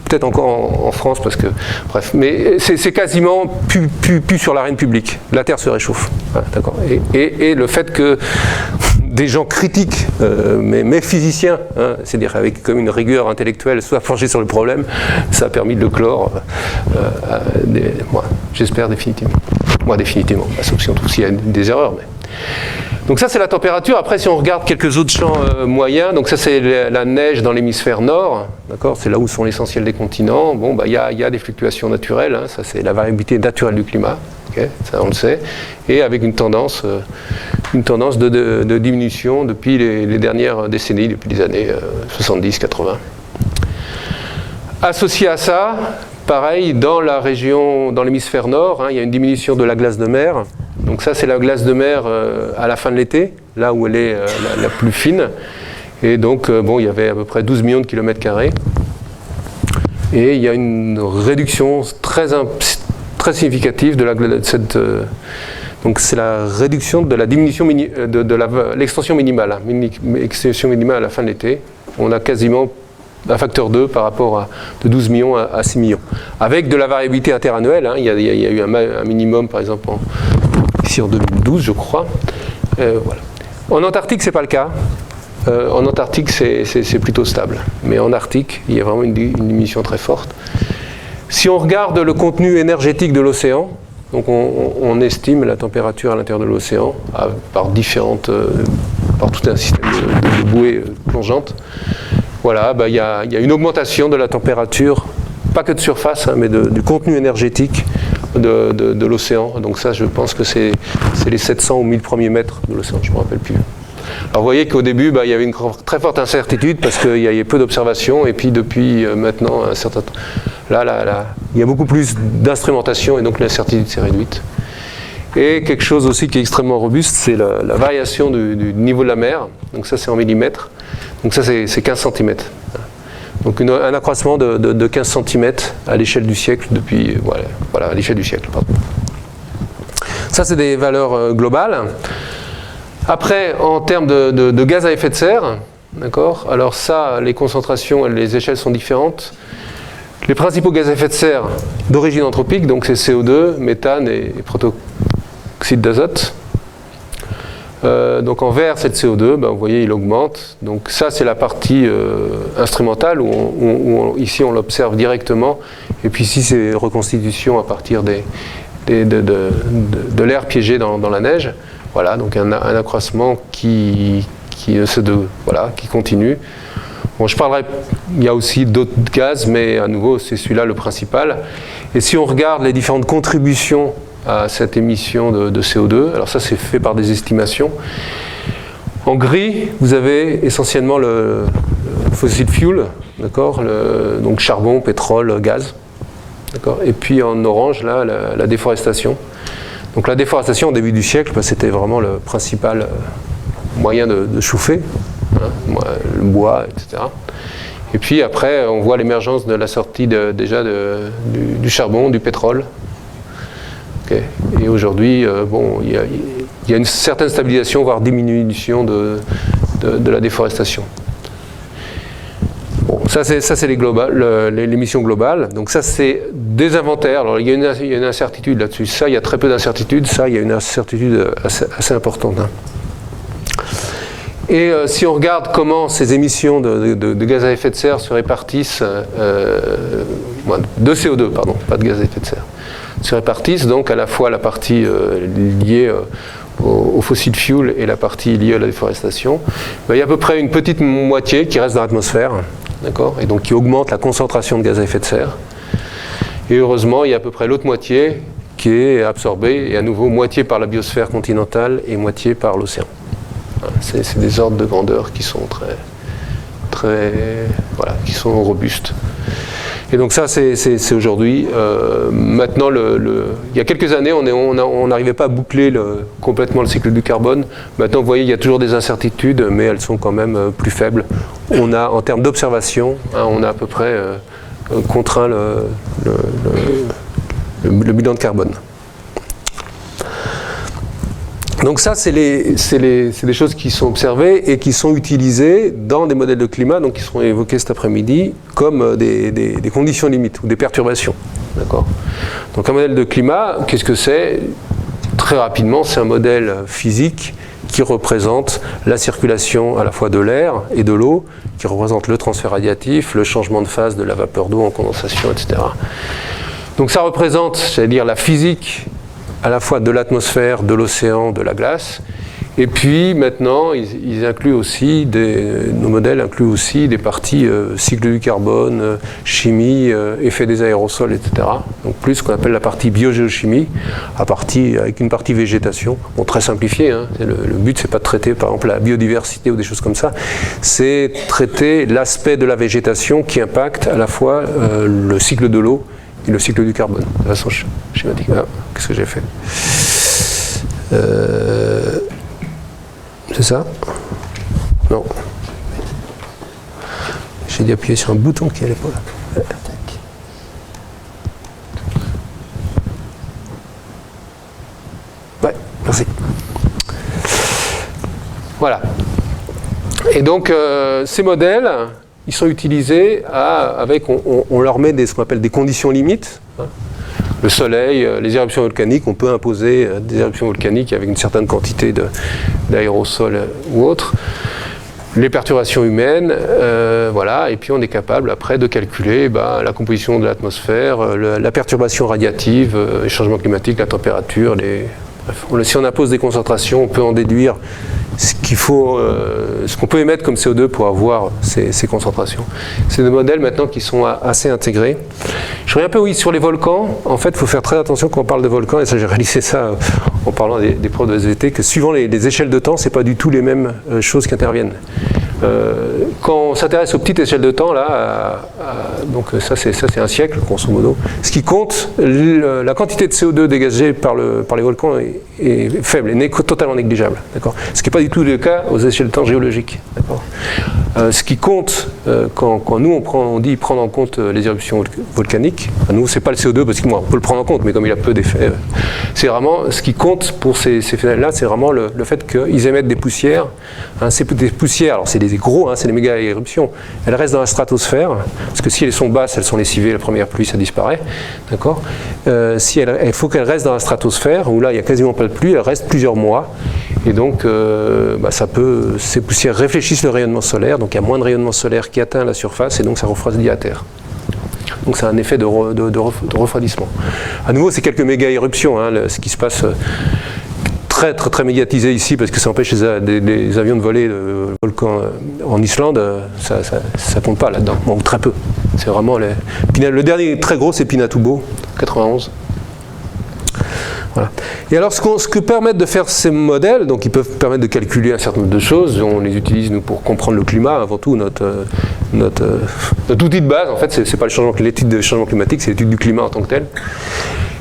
peut-être encore en France, parce que bref, mais c'est quasiment plus sur l'arène publique. La Terre se réchauffe, voilà, d'accord. Et le fait que des gens critiques, mais physiciens, hein, c'est-à-dire avec comme une rigueur intellectuelle, soient penchés sur le problème, ça a permis de le clore. J'espère définitivement. Moi, définitivement, sauf si on trouve qu'il y a des erreurs. Mais... Donc ça, c'est la température. Après, si on regarde quelques autres champs moyens, donc ça, c'est la neige dans l'hémisphère nord, d'accord, c'est là où sont l'essentiel des continents. Bon, il y a des fluctuations naturelles, hein, ça, c'est la variabilité naturelle du climat, okay, ça, on le sait, et avec une tendance de diminution depuis les dernières décennies, depuis les années 70-80. Associé à ça, pareil, dans l'hémisphère nord, hein, il y a une diminution de la glace de mer. Donc ça, c'est la glace de mer à la fin de l'été, là où elle est la plus fine. Et donc, il y avait à peu près 12 millions de kilomètres carrés. Et il y a une réduction très significative de cette... donc c'est la réduction de la diminution de l'extension minimale. Extension minimale à la fin de l'été. On a quasiment un facteur 2 par rapport de 12 millions à 6 millions. Avec de la variabilité interannuelle, hein, il y a eu un minimum, par exemple, ici en 2012, je crois. Voilà. En Antarctique, ce n'est pas le cas. En Antarctique, c'est plutôt stable. Mais en Arctique, il y a vraiment une diminution très forte. Si on regarde le contenu énergétique de l'océan, donc on estime la température à l'intérieur de l'océan par tout un système de bouées plongeantes. Voilà, il y a une augmentation de la température, pas que de surface, hein, mais du contenu énergétique de l'océan. Donc ça, je pense que c'est les 700 ou 1000 premiers mètres de l'océan, je ne me rappelle plus. Alors vous voyez qu'au début, il y avait une très forte incertitude parce qu'il y avait peu d'observations, et puis depuis maintenant, un certain temps, là, il y a beaucoup plus d'instrumentation, et donc l'incertitude s'est réduite. Et quelque chose aussi qui est extrêmement robuste, c'est la variation du niveau de la mer. Donc ça, c'est en millimètres. Donc ça, c'est 15 cm. Donc un accroissement de 15 cm à l'échelle du siècle depuis... Voilà, à l'échelle du siècle, pardon. Ça, c'est des valeurs globales. Après, en termes de gaz à effet de serre, d'accord, alors ça, les concentrations et les échelles sont différentes. Les principaux gaz à effet de serre d'origine anthropique, donc c'est CO2, méthane et protoxyde d'azote. Donc en vert, c'est le CO2, vous voyez, il augmente. Donc ça, c'est la partie instrumentale où ici on l'observe directement. Et puis ici, c'est reconstitution à partir de l'air piégé dans la neige. Voilà, donc un accroissement qui continue. Bon, il y a aussi d'autres gaz, mais à nouveau, c'est celui-là le principal. Et si on regarde les différentes contributions à cette émission de CO2. Alors ça, c'est fait par des estimations. En gris, vous avez essentiellement le fossil fuel, d'accord, donc charbon, pétrole, gaz, d'accord. Et puis en orange, là, la déforestation. Donc la déforestation au début du siècle, c'était vraiment le principal moyen de chauffer, hein, le bois, etc. Et puis après, on voit l'émergence de la sortie déjà du charbon, du pétrole. Okay. Et aujourd'hui, bon, il y a une certaine stabilisation, voire diminution de la déforestation. Bon, ça c'est l'émission globale. Donc ça c'est des inventaires. Alors il y a une incertitude là-dessus. Ça, il y a très peu d'incertitude. Ça, il y a une incertitude assez importante. Hein. Et si on regarde comment ces émissions de gaz à effet de serre se répartissent, de CO2, pardon, pas de gaz à effet de serre, se répartissent donc à la fois la partie liée aux fossil fuels et la partie liée à la déforestation, il y a à peu près une petite moitié qui reste dans l'atmosphère, d'accord, et donc qui augmente la concentration de gaz à effet de serre. Et heureusement, il y a à peu près l'autre moitié qui est absorbée, et à nouveau moitié par la biosphère continentale et moitié par l'océan. C'est des ordres de grandeur qui sont voilà, qui sont robustes. Et donc ça, c'est aujourd'hui. Maintenant, il y a quelques années, on n'arrivait pas à boucler complètement le cycle du carbone. Maintenant, vous voyez, il y a toujours des incertitudes, mais elles sont quand même plus faibles. On a, en termes d'observation, hein, on a à peu près contraint le bilan de carbone. Donc ça, c'est des choses qui sont observées et qui sont utilisées dans des modèles de climat, donc qui seront évoqués cet après-midi, comme des conditions limites ou des perturbations. D'accord ? Donc un modèle de climat, qu'est-ce que c'est ? Très rapidement, c'est un modèle physique qui représente la circulation à la fois de l'air et de l'eau, qui représente le transfert radiatif, le changement de phase de la vapeur d'eau en condensation, etc. Donc ça représente, j'allais dire, la physique à la fois de l'atmosphère, de l'océan, de la glace. Et puis maintenant, ils incluent aussi, nos modèles incluent aussi des parties cycle du carbone, chimie, effet des aérosols, etc. Donc plus ce qu'on appelle la partie biogéochimie, avec une partie végétation. Bon, très simplifié, hein. Le but, c'est pas de traiter par exemple la biodiversité ou des choses comme ça, c'est traiter l'aspect de la végétation qui impacte à la fois le cycle de l'eau et le cycle du carbone, de façon schématique. Ah, qu'est-ce que j'ai fait ? C'est ça ? Non. J'ai dû appuyer sur un bouton qui n'allait pas là. Ouais, merci. Voilà. Et donc, ces modèles, ils sont utilisés on leur met ce qu'on appelle des conditions limites. Le soleil, les éruptions volcaniques, on peut imposer des éruptions volcaniques avec une certaine quantité d'aérosols ou autres. Les perturbations humaines, voilà, et puis on est capable après de calculer la composition de l'atmosphère, la perturbation radiative, les changements climatiques, la température, bref, si on impose des concentrations, on peut en déduire ce qu'on peut émettre comme CO2 pour avoir ces concentrations. C'est des modèles maintenant qui sont assez intégrés. Je reviens un peu sur les volcans. En fait, il faut faire très attention quand on parle de volcans, et ça j'ai réalisé ça en parlant des profs de SVT, que suivant les échelles de temps, ce n'est pas du tout les mêmes choses qui interviennent. Quand on s'intéresse aux petites échelles de temps, là, donc ça c'est un siècle, grosso modo, ce qui compte, la quantité de CO2 dégagée par les volcans est faible, et n'est totalement négligeable. D'accord ? Ce qui n'est pas du tout le cas aux échelles de temps géologiques. D'accord ? Ce qui compte, quand nous on dit prendre en compte les éruptions volcaniques, nous c'est pas le CO2 parce qu'on peut le prendre en compte, mais comme il a peu d'effets, c'est vraiment ce qui compte pour ces phénomènes-là, c'est vraiment le fait qu'ils émettent des poussières. Hein, des poussières, alors c'est des gros, hein, c'est des méga éruptions. Elles restent dans la stratosphère, parce que si elles sont basses, elles sont lessivées, la première pluie, ça disparaît. D'accord ? Il faut qu'elles restent dans la stratosphère, où là il n'y a quasiment pas de pluie, elles restent plusieurs mois. Et donc, ces poussières réfléchissent le rayonnement solaire, donc il y a moins de rayonnement solaire qui atteint la surface, et donc ça refroidit la Terre. Donc c'est un effet de refroidissement. À nouveau, c'est quelques méga-éruptions, hein, ce qui se passe très, très, très médiatisé ici, parce que ça empêche des avions de voler, le volcan en Islande, ça compte pas là-dedans, bon, très peu. C'est vraiment le dernier très gros, c'est Pinatubo, 91. Voilà. Et alors, ce que permettent de faire ces modèles, donc ils peuvent permettre de calculer un certain nombre de choses. On les utilise nous pour comprendre le climat, avant tout notre outil de base. En fait, c'est pas l'étude de changement climatique, c'est l'étude du climat en tant que tel.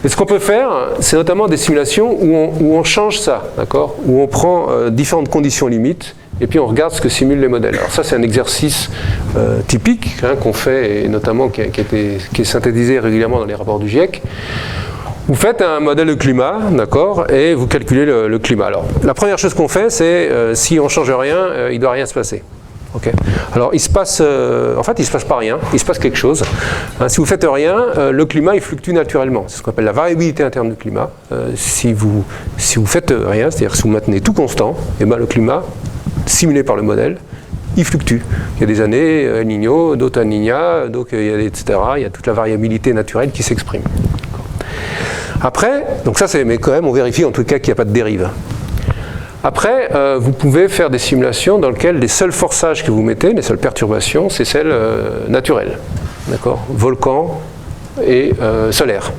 Et ce qu'on peut faire, c'est notamment des simulations où on change ça, d'accord ? Où on prend différentes conditions limites et puis on regarde ce que simulent les modèles. Alors ça, c'est un exercice typique qu'on fait, et notamment qui est synthétisé régulièrement dans les rapports du GIEC. Vous faites un modèle de climat, d'accord, et vous calculez le climat. Alors, la première chose qu'on fait, c'est si on ne change rien, il ne doit rien se passer. Okay. Alors, il se passe pas rien, il se passe quelque chose. Si vous faites rien, le climat il fluctue naturellement. C'est ce qu'on appelle la variabilité interne du climat. Si vous faites rien, c'est-à-dire si vous maintenez tout constant, et ben le climat simulé par le modèle, il fluctue. Il y a des années El Niño, d'autres El Niña, donc etc. Il y a toute la variabilité naturelle qui s'exprime. Après, donc ça c'est, mais quand même on vérifie en tout cas qu'il n'y a pas de dérive. Après, vous pouvez faire des simulations dans lesquelles les seuls forçages que vous mettez, les seules perturbations, c'est celles naturelles. D'accord ? Volcan et solaire.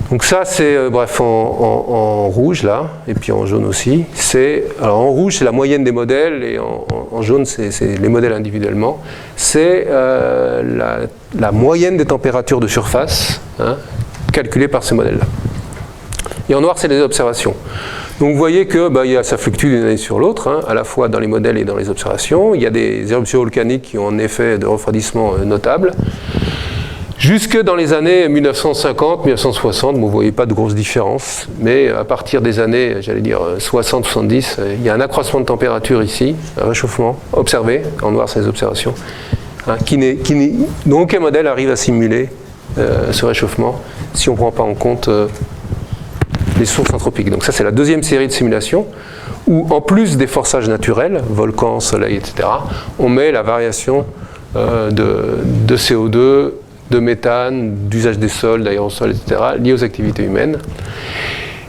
Donc ça c'est, bref, en rouge là, et puis en jaune aussi. Alors en rouge c'est la moyenne des modèles, et en jaune c'est les modèles individuellement. C'est la moyenne des températures de surface, calculée par ces modèles-là. Et en noir, c'est les observations. Donc vous voyez que ça fluctue d'une année sur l'autre, à la fois dans les modèles et dans les observations. Il y a des éruptions volcaniques qui ont un effet de refroidissement notable. Jusque dans les années 1950, 1960, vous ne voyez pas de grosses différences. Mais à partir des années, j'allais dire 60, 70, il y a un accroissement de température ici, un réchauffement observé. En noir, c'est les observations. Donc aucun modèle arrive à simuler ce réchauffement si on ne prend pas en compte les sources anthropiques. Donc ça c'est la deuxième série de simulations où en plus des forçages naturels, volcans, soleil, etc., on met la variation de CO2, de méthane, d'usage des sols, d'aérosols, etc., liés aux activités humaines.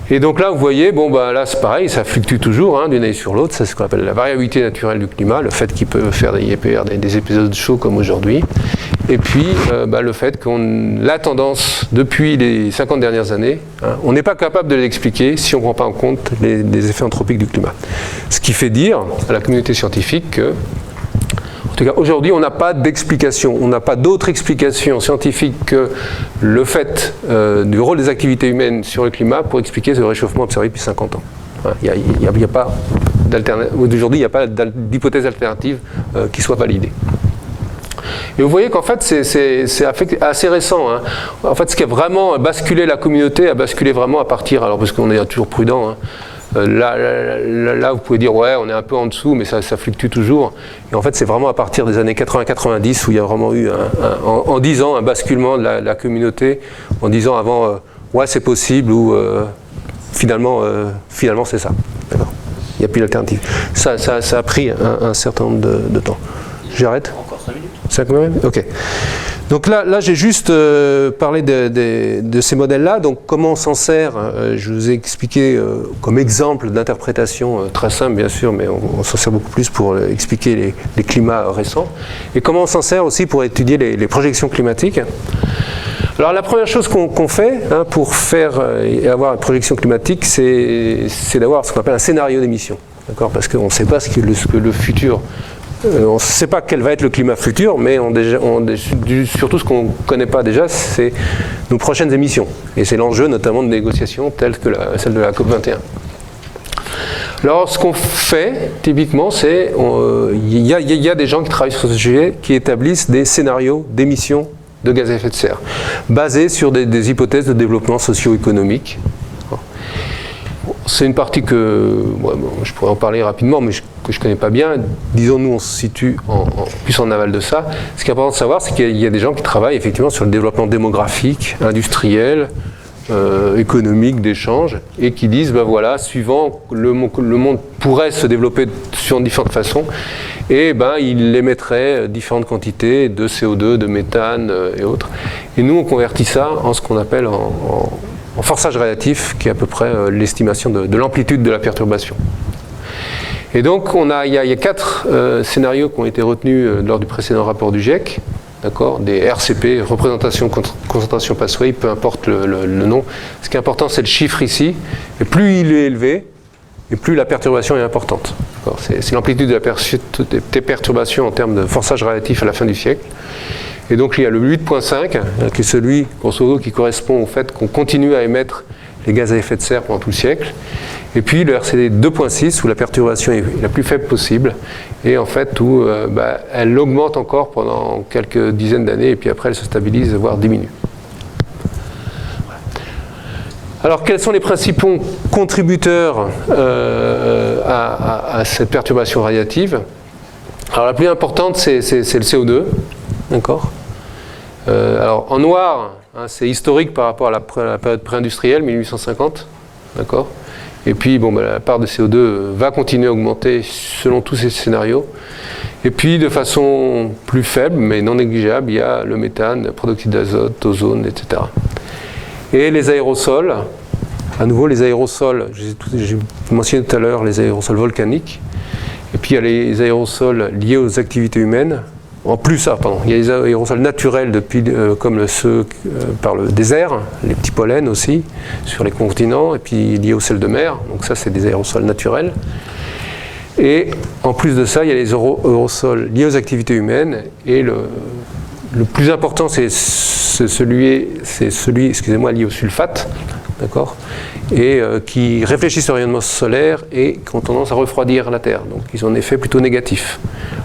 Et donc là vous voyez, là c'est pareil, ça fluctue toujours d'une année sur l'autre, c'est ce qu'on appelle la variabilité naturelle du climat, le fait qu'il peut y avoir des épisodes chauds comme aujourd'hui. Et puis, le fait la tendance depuis les 50 dernières années, on n'est pas capable de l'expliquer si on ne prend pas en compte les effets anthropiques du climat. Ce qui fait dire à la communauté scientifique que, en tout cas aujourd'hui, on n'a pas d'explication, on n'a pas d'autre explication scientifique que le fait du rôle des activités humaines sur le climat pour expliquer ce réchauffement observé depuis 50 ans. Il n'y a pas d'aujourd'hui, il n'y a pas d'hypothèse alternative qui soit validée. Et vous voyez qu'en fait, c'est assez récent. En fait, ce qui a vraiment basculé la communauté, a basculé vraiment à partir, alors parce qu'on est toujours prudent, là, vous pouvez dire, ouais, on est un peu en dessous, mais ça fluctue toujours. Et en fait, c'est vraiment à partir des années 80-90 où il y a vraiment eu, en 10 ans, un basculement de la communauté, en disant avant, ouais, c'est possible, ou finalement c'est ça. D'accord. Il n'y a plus d'alternative. Ça a pris un certain nombre de temps. J'arrête ? Encore 5 minutes. 5 minutes ? Ok. Donc là j'ai juste parlé de ces modèles-là. Donc comment on s'en sert ? Je vous ai expliqué comme exemple d'interprétation très simple, bien sûr, mais on s'en sert beaucoup plus pour expliquer les climats récents. Et comment on s'en sert aussi pour étudier les projections climatiques. Alors la première chose qu'on fait pour faire et avoir une projection climatique, c'est d'avoir ce qu'on appelle un scénario d'émission. D'accord ? Parce qu'on ne sait pas ce que le futur... on ne sait pas quel va être le climat futur, mais surtout ce qu'on ne connaît pas déjà, c'est nos prochaines émissions. Et c'est l'enjeu notamment de négociations telles que celle de la COP21. Alors ce qu'on fait, typiquement, c'est il y a des gens qui travaillent sur ce sujet, qui établissent des scénarios d'émissions de gaz à effet de serre, basés sur des hypothèses de développement socio-économique. C'est une partie que je pourrais en parler rapidement, mais que je ne connais pas bien. Disons, nous, on se situe plus en aval de ça. Ce qui est important de savoir, c'est qu'il y a des gens qui travaillent effectivement sur le développement démographique, industriel, économique, d'échange, et qui disent, suivant, le monde pourrait se développer sur différentes façons, et il émettrait différentes quantités de CO2, de méthane et autres. Et nous, on convertit ça en ce qu'on appelle en forçage relatif, qui est à peu près l'estimation de l'amplitude de la perturbation. Et donc, il y a 4 scénarios qui ont été retenus lors du précédent rapport du GIEC, d'accord, des RCP, représentation, concentration, pathway, peu importe le nom. Ce qui est important, c'est le chiffre ici, et plus il est élevé, et plus la perturbation est importante. C'est l'amplitude des perturbations en termes de forçage relatif à la fin du siècle. Et donc il y a le 8.5, qui est celui, grosso modo, qui correspond au fait qu'on continue à émettre les gaz à effet de serre pendant tout le siècle. Et puis le RCD 2.6 où la perturbation est la plus faible possible et en fait où elle augmente encore pendant quelques dizaines d'années et puis après elle se stabilise voire diminue. Alors quels sont les principaux contributeurs à cette perturbation radiative? Alors la plus importante c'est le CO2, d'accord. Alors en noir, hein, c'est historique par rapport à la période pré-industrielle, 1850, d'accord. Et puis bon, la part de CO2 va continuer à augmenter selon tous ces scénarios. Et puis de façon plus faible, mais non négligeable, il y a le méthane, le protoxyde d'azote, ozone, etc. Et les aérosols, à nouveau les aérosols, j'ai mentionné tout à l'heure les aérosols volcaniques. Et puis il y a les aérosols liés aux activités humaines. En plus, il y a les aérosols naturels comme ceux par le désert, les petits pollens aussi, sur les continents, et puis liés au sel de mer. Donc ça, c'est des aérosols naturels. Et en plus de ça, il y a les aérosols liés aux activités humaines. Et le plus important, c'est celui lié au sulfate, d'accord, et qui réfléchissent au rayonnement solaire et qui ont tendance à refroidir la Terre. Donc ils ont un effet plutôt négatif.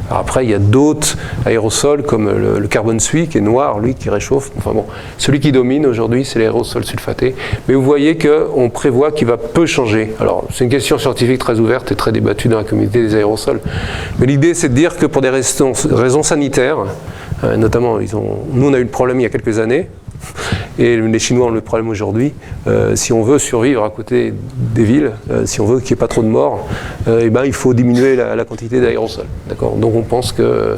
Alors après, il y a d'autres aérosols comme le carbone suie qui est noir, lui qui réchauffe. Enfin bon, celui qui domine aujourd'hui, c'est l'aérosol sulfaté. Mais vous voyez qu'on prévoit qu'il va peu changer. Alors c'est une question scientifique très ouverte et très débattue dans la communauté des aérosols. Mais l'idée, c'est de dire que pour des raisons sanitaires, notamment, nous on a eu le problème il y a quelques années. Et les Chinois ont le problème aujourd'hui. Si on veut survivre à côté des villes, si on veut qu'il n'y ait pas trop de morts, il faut diminuer la quantité d'aérosols. D'accord ? Donc on pense que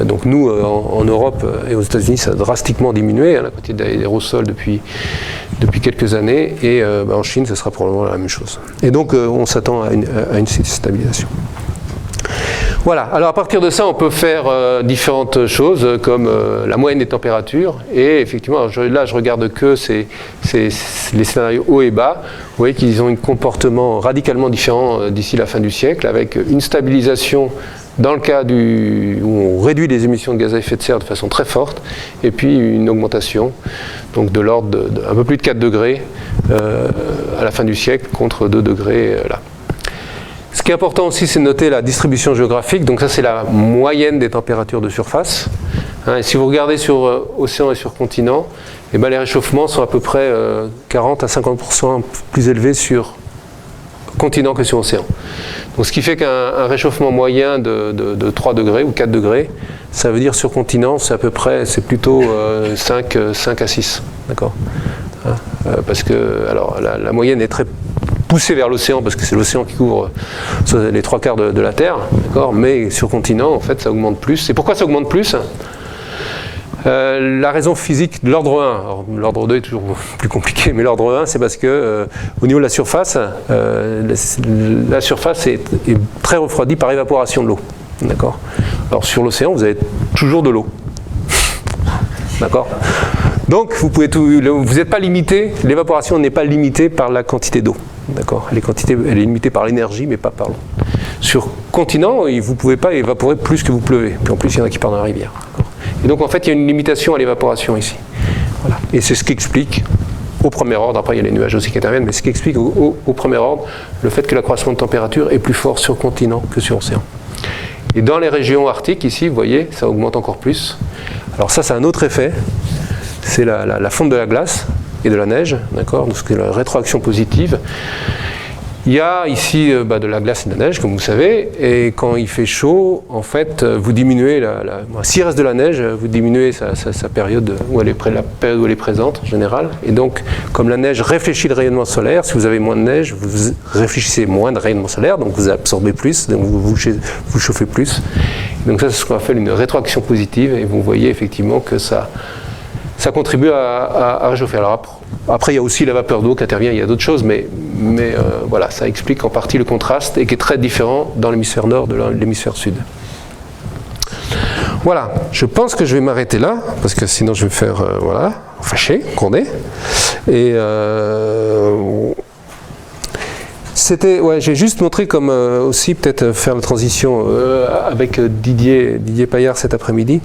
donc nous, en Europe et aux États-Unis, ça a drastiquement diminué la quantité d'aérosols depuis quelques années. Et en Chine, ce sera probablement la même chose. Et donc on s'attend à une stabilisation. Voilà, alors à partir de ça, on peut faire différentes choses comme la moyenne des températures. Et effectivement, là je regarde que les scénarios haut et bas. Vous voyez qu'ils ont un comportement radicalement différent d'ici la fin du siècle, avec une stabilisation dans le cas où on réduit les émissions de gaz à effet de serre de façon très forte, et puis une augmentation donc de l'ordre d'un peu plus de 4 degrés à la fin du siècle contre 2 degrés là. Ce qui est important aussi, c'est de noter la distribution géographique. Donc ça, c'est la moyenne des températures de surface. Et si vous regardez sur océan et sur continent, les réchauffements sont à peu près 40 à 50% plus élevés sur continent que sur océan. Donc ce qui fait qu'un réchauffement moyen de 3 degrés ou 4 degrés, ça veut dire sur continent, c'est à peu près, c'est plutôt 5 à 6. D'accord ? Parce que alors, la moyenne est très poussé vers l'océan, parce que c'est l'océan qui couvre les 3/4 de la Terre, d'accord, mais sur continent, en fait, ça augmente plus. Et pourquoi ça augmente plus ? La raison physique de l'ordre 1, alors, l'ordre 2 est toujours plus compliqué, mais l'ordre 1, c'est parce que au niveau de la surface est très refroidie par évaporation de l'eau, d'accord. Alors sur l'océan, vous avez toujours de l'eau, d'accord. Donc vous n'êtes pas limité, l'évaporation n'est pas limitée par la quantité d'eau. D'accord. Elle est limitée par l'énergie, mais pas par l'eau. Sur continent, vous ne pouvez pas évaporer plus que vous pleuvez. Puis en plus, il y en a qui partent dans la rivière. Et donc en fait, il y a une limitation à l'évaporation ici. Voilà. Et c'est ce qui explique, au premier ordre, après il y a les nuages aussi qui interviennent, mais ce qui explique au premier ordre le fait que l'accroissement de température est plus fort sur continent que sur océan. Et dans les régions arctiques, ici, vous voyez, ça augmente encore plus. Alors ça, c'est un autre effet. C'est la fonte de la glace et de la neige, d'accord, donc c'est la rétroaction positive. Il y a ici de la glace et de la neige, comme vous savez, et quand il fait chaud, en fait, vous diminuez s'il reste de la neige, vous diminuez sa période où elle est présente en général. Et donc, comme la neige réfléchit le rayonnement solaire, si vous avez moins de neige, vous réfléchissez moins de rayonnement solaire, donc vous absorbez plus, donc vous chauffez plus. Donc ça, c'est ce qu'on appelle une rétroaction positive, et vous voyez effectivement que ça contribue à réchauffer. Alors après, il y a aussi la vapeur d'eau qui intervient, il y a d'autres choses, mais voilà, ça explique en partie le contraste et qui est très différent dans l'hémisphère nord de l'hémisphère sud. Voilà, je pense que je vais m'arrêter là, parce que sinon je vais me faire fâcher, gronder. Et j'ai juste montré comme aussi peut-être faire la transition avec Didier Paillard cet après-midi.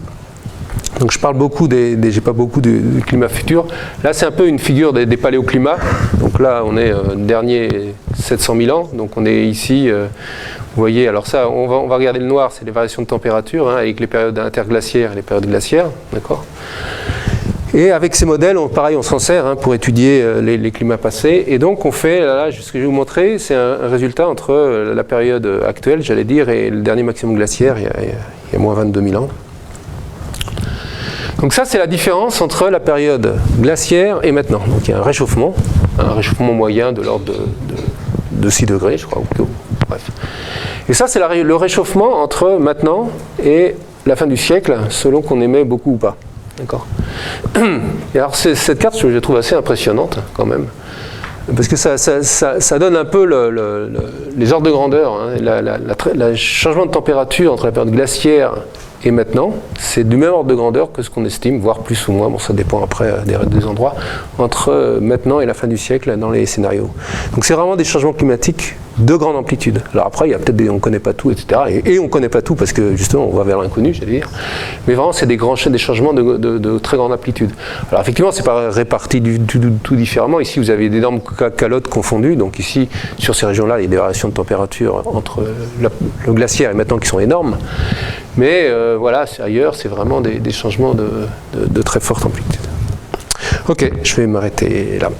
Donc je parle beaucoup j'ai pas beaucoup de climat futur. Là c'est un peu une figure des paléoclimats. Donc là on est dernier 700 000 ans. Donc on est ici, vous voyez, alors ça, on va regarder le noir, c'est les variations de température, hein, avec les périodes interglaciaires et les périodes glaciaires, d'accord ? Et avec ces modèles, pareil, on s'en sert hein, pour étudier les climats passés. Et donc on fait, là, ce que je vais vous montrer, c'est un résultat entre la période actuelle, j'allais dire, et le dernier maximum glaciaire, il y a moins 22 000 ans. Donc ça, c'est la différence entre la période glaciaire et maintenant. Donc il y a un réchauffement moyen de l'ordre de 6 degrés, je crois. Bref. Et ça, c'est le réchauffement entre maintenant et la fin du siècle, selon qu'on émet beaucoup ou pas. D'accord. Et alors cette carte, je la trouve assez impressionnante quand même, parce que ça donne un peu les ordres de grandeur, hein, le changement de température entre la période glaciaire et maintenant, c'est du même ordre de grandeur que ce qu'on estime, voire plus ou moins, bon ça dépend après des endroits, entre maintenant et la fin du siècle dans les scénarios. Donc c'est vraiment des changements climatiques de grande amplitude. Alors après, il y a peut-être on ne connaît pas tout, etc. Et on ne connaît pas tout parce que justement, on va vers l'inconnu, j'allais dire. Mais vraiment, c'est des changements de très grande amplitude. Alors effectivement, ce n'est pas réparti tout différemment. Ici, vous avez d'énormes calottes confondues. Donc ici, sur ces régions-là, il y a des variations de température entre le glaciaire et maintenant qui sont énormes. Mais voilà, ailleurs, c'est vraiment des changements de très forte amplitude. Ok, je vais m'arrêter là.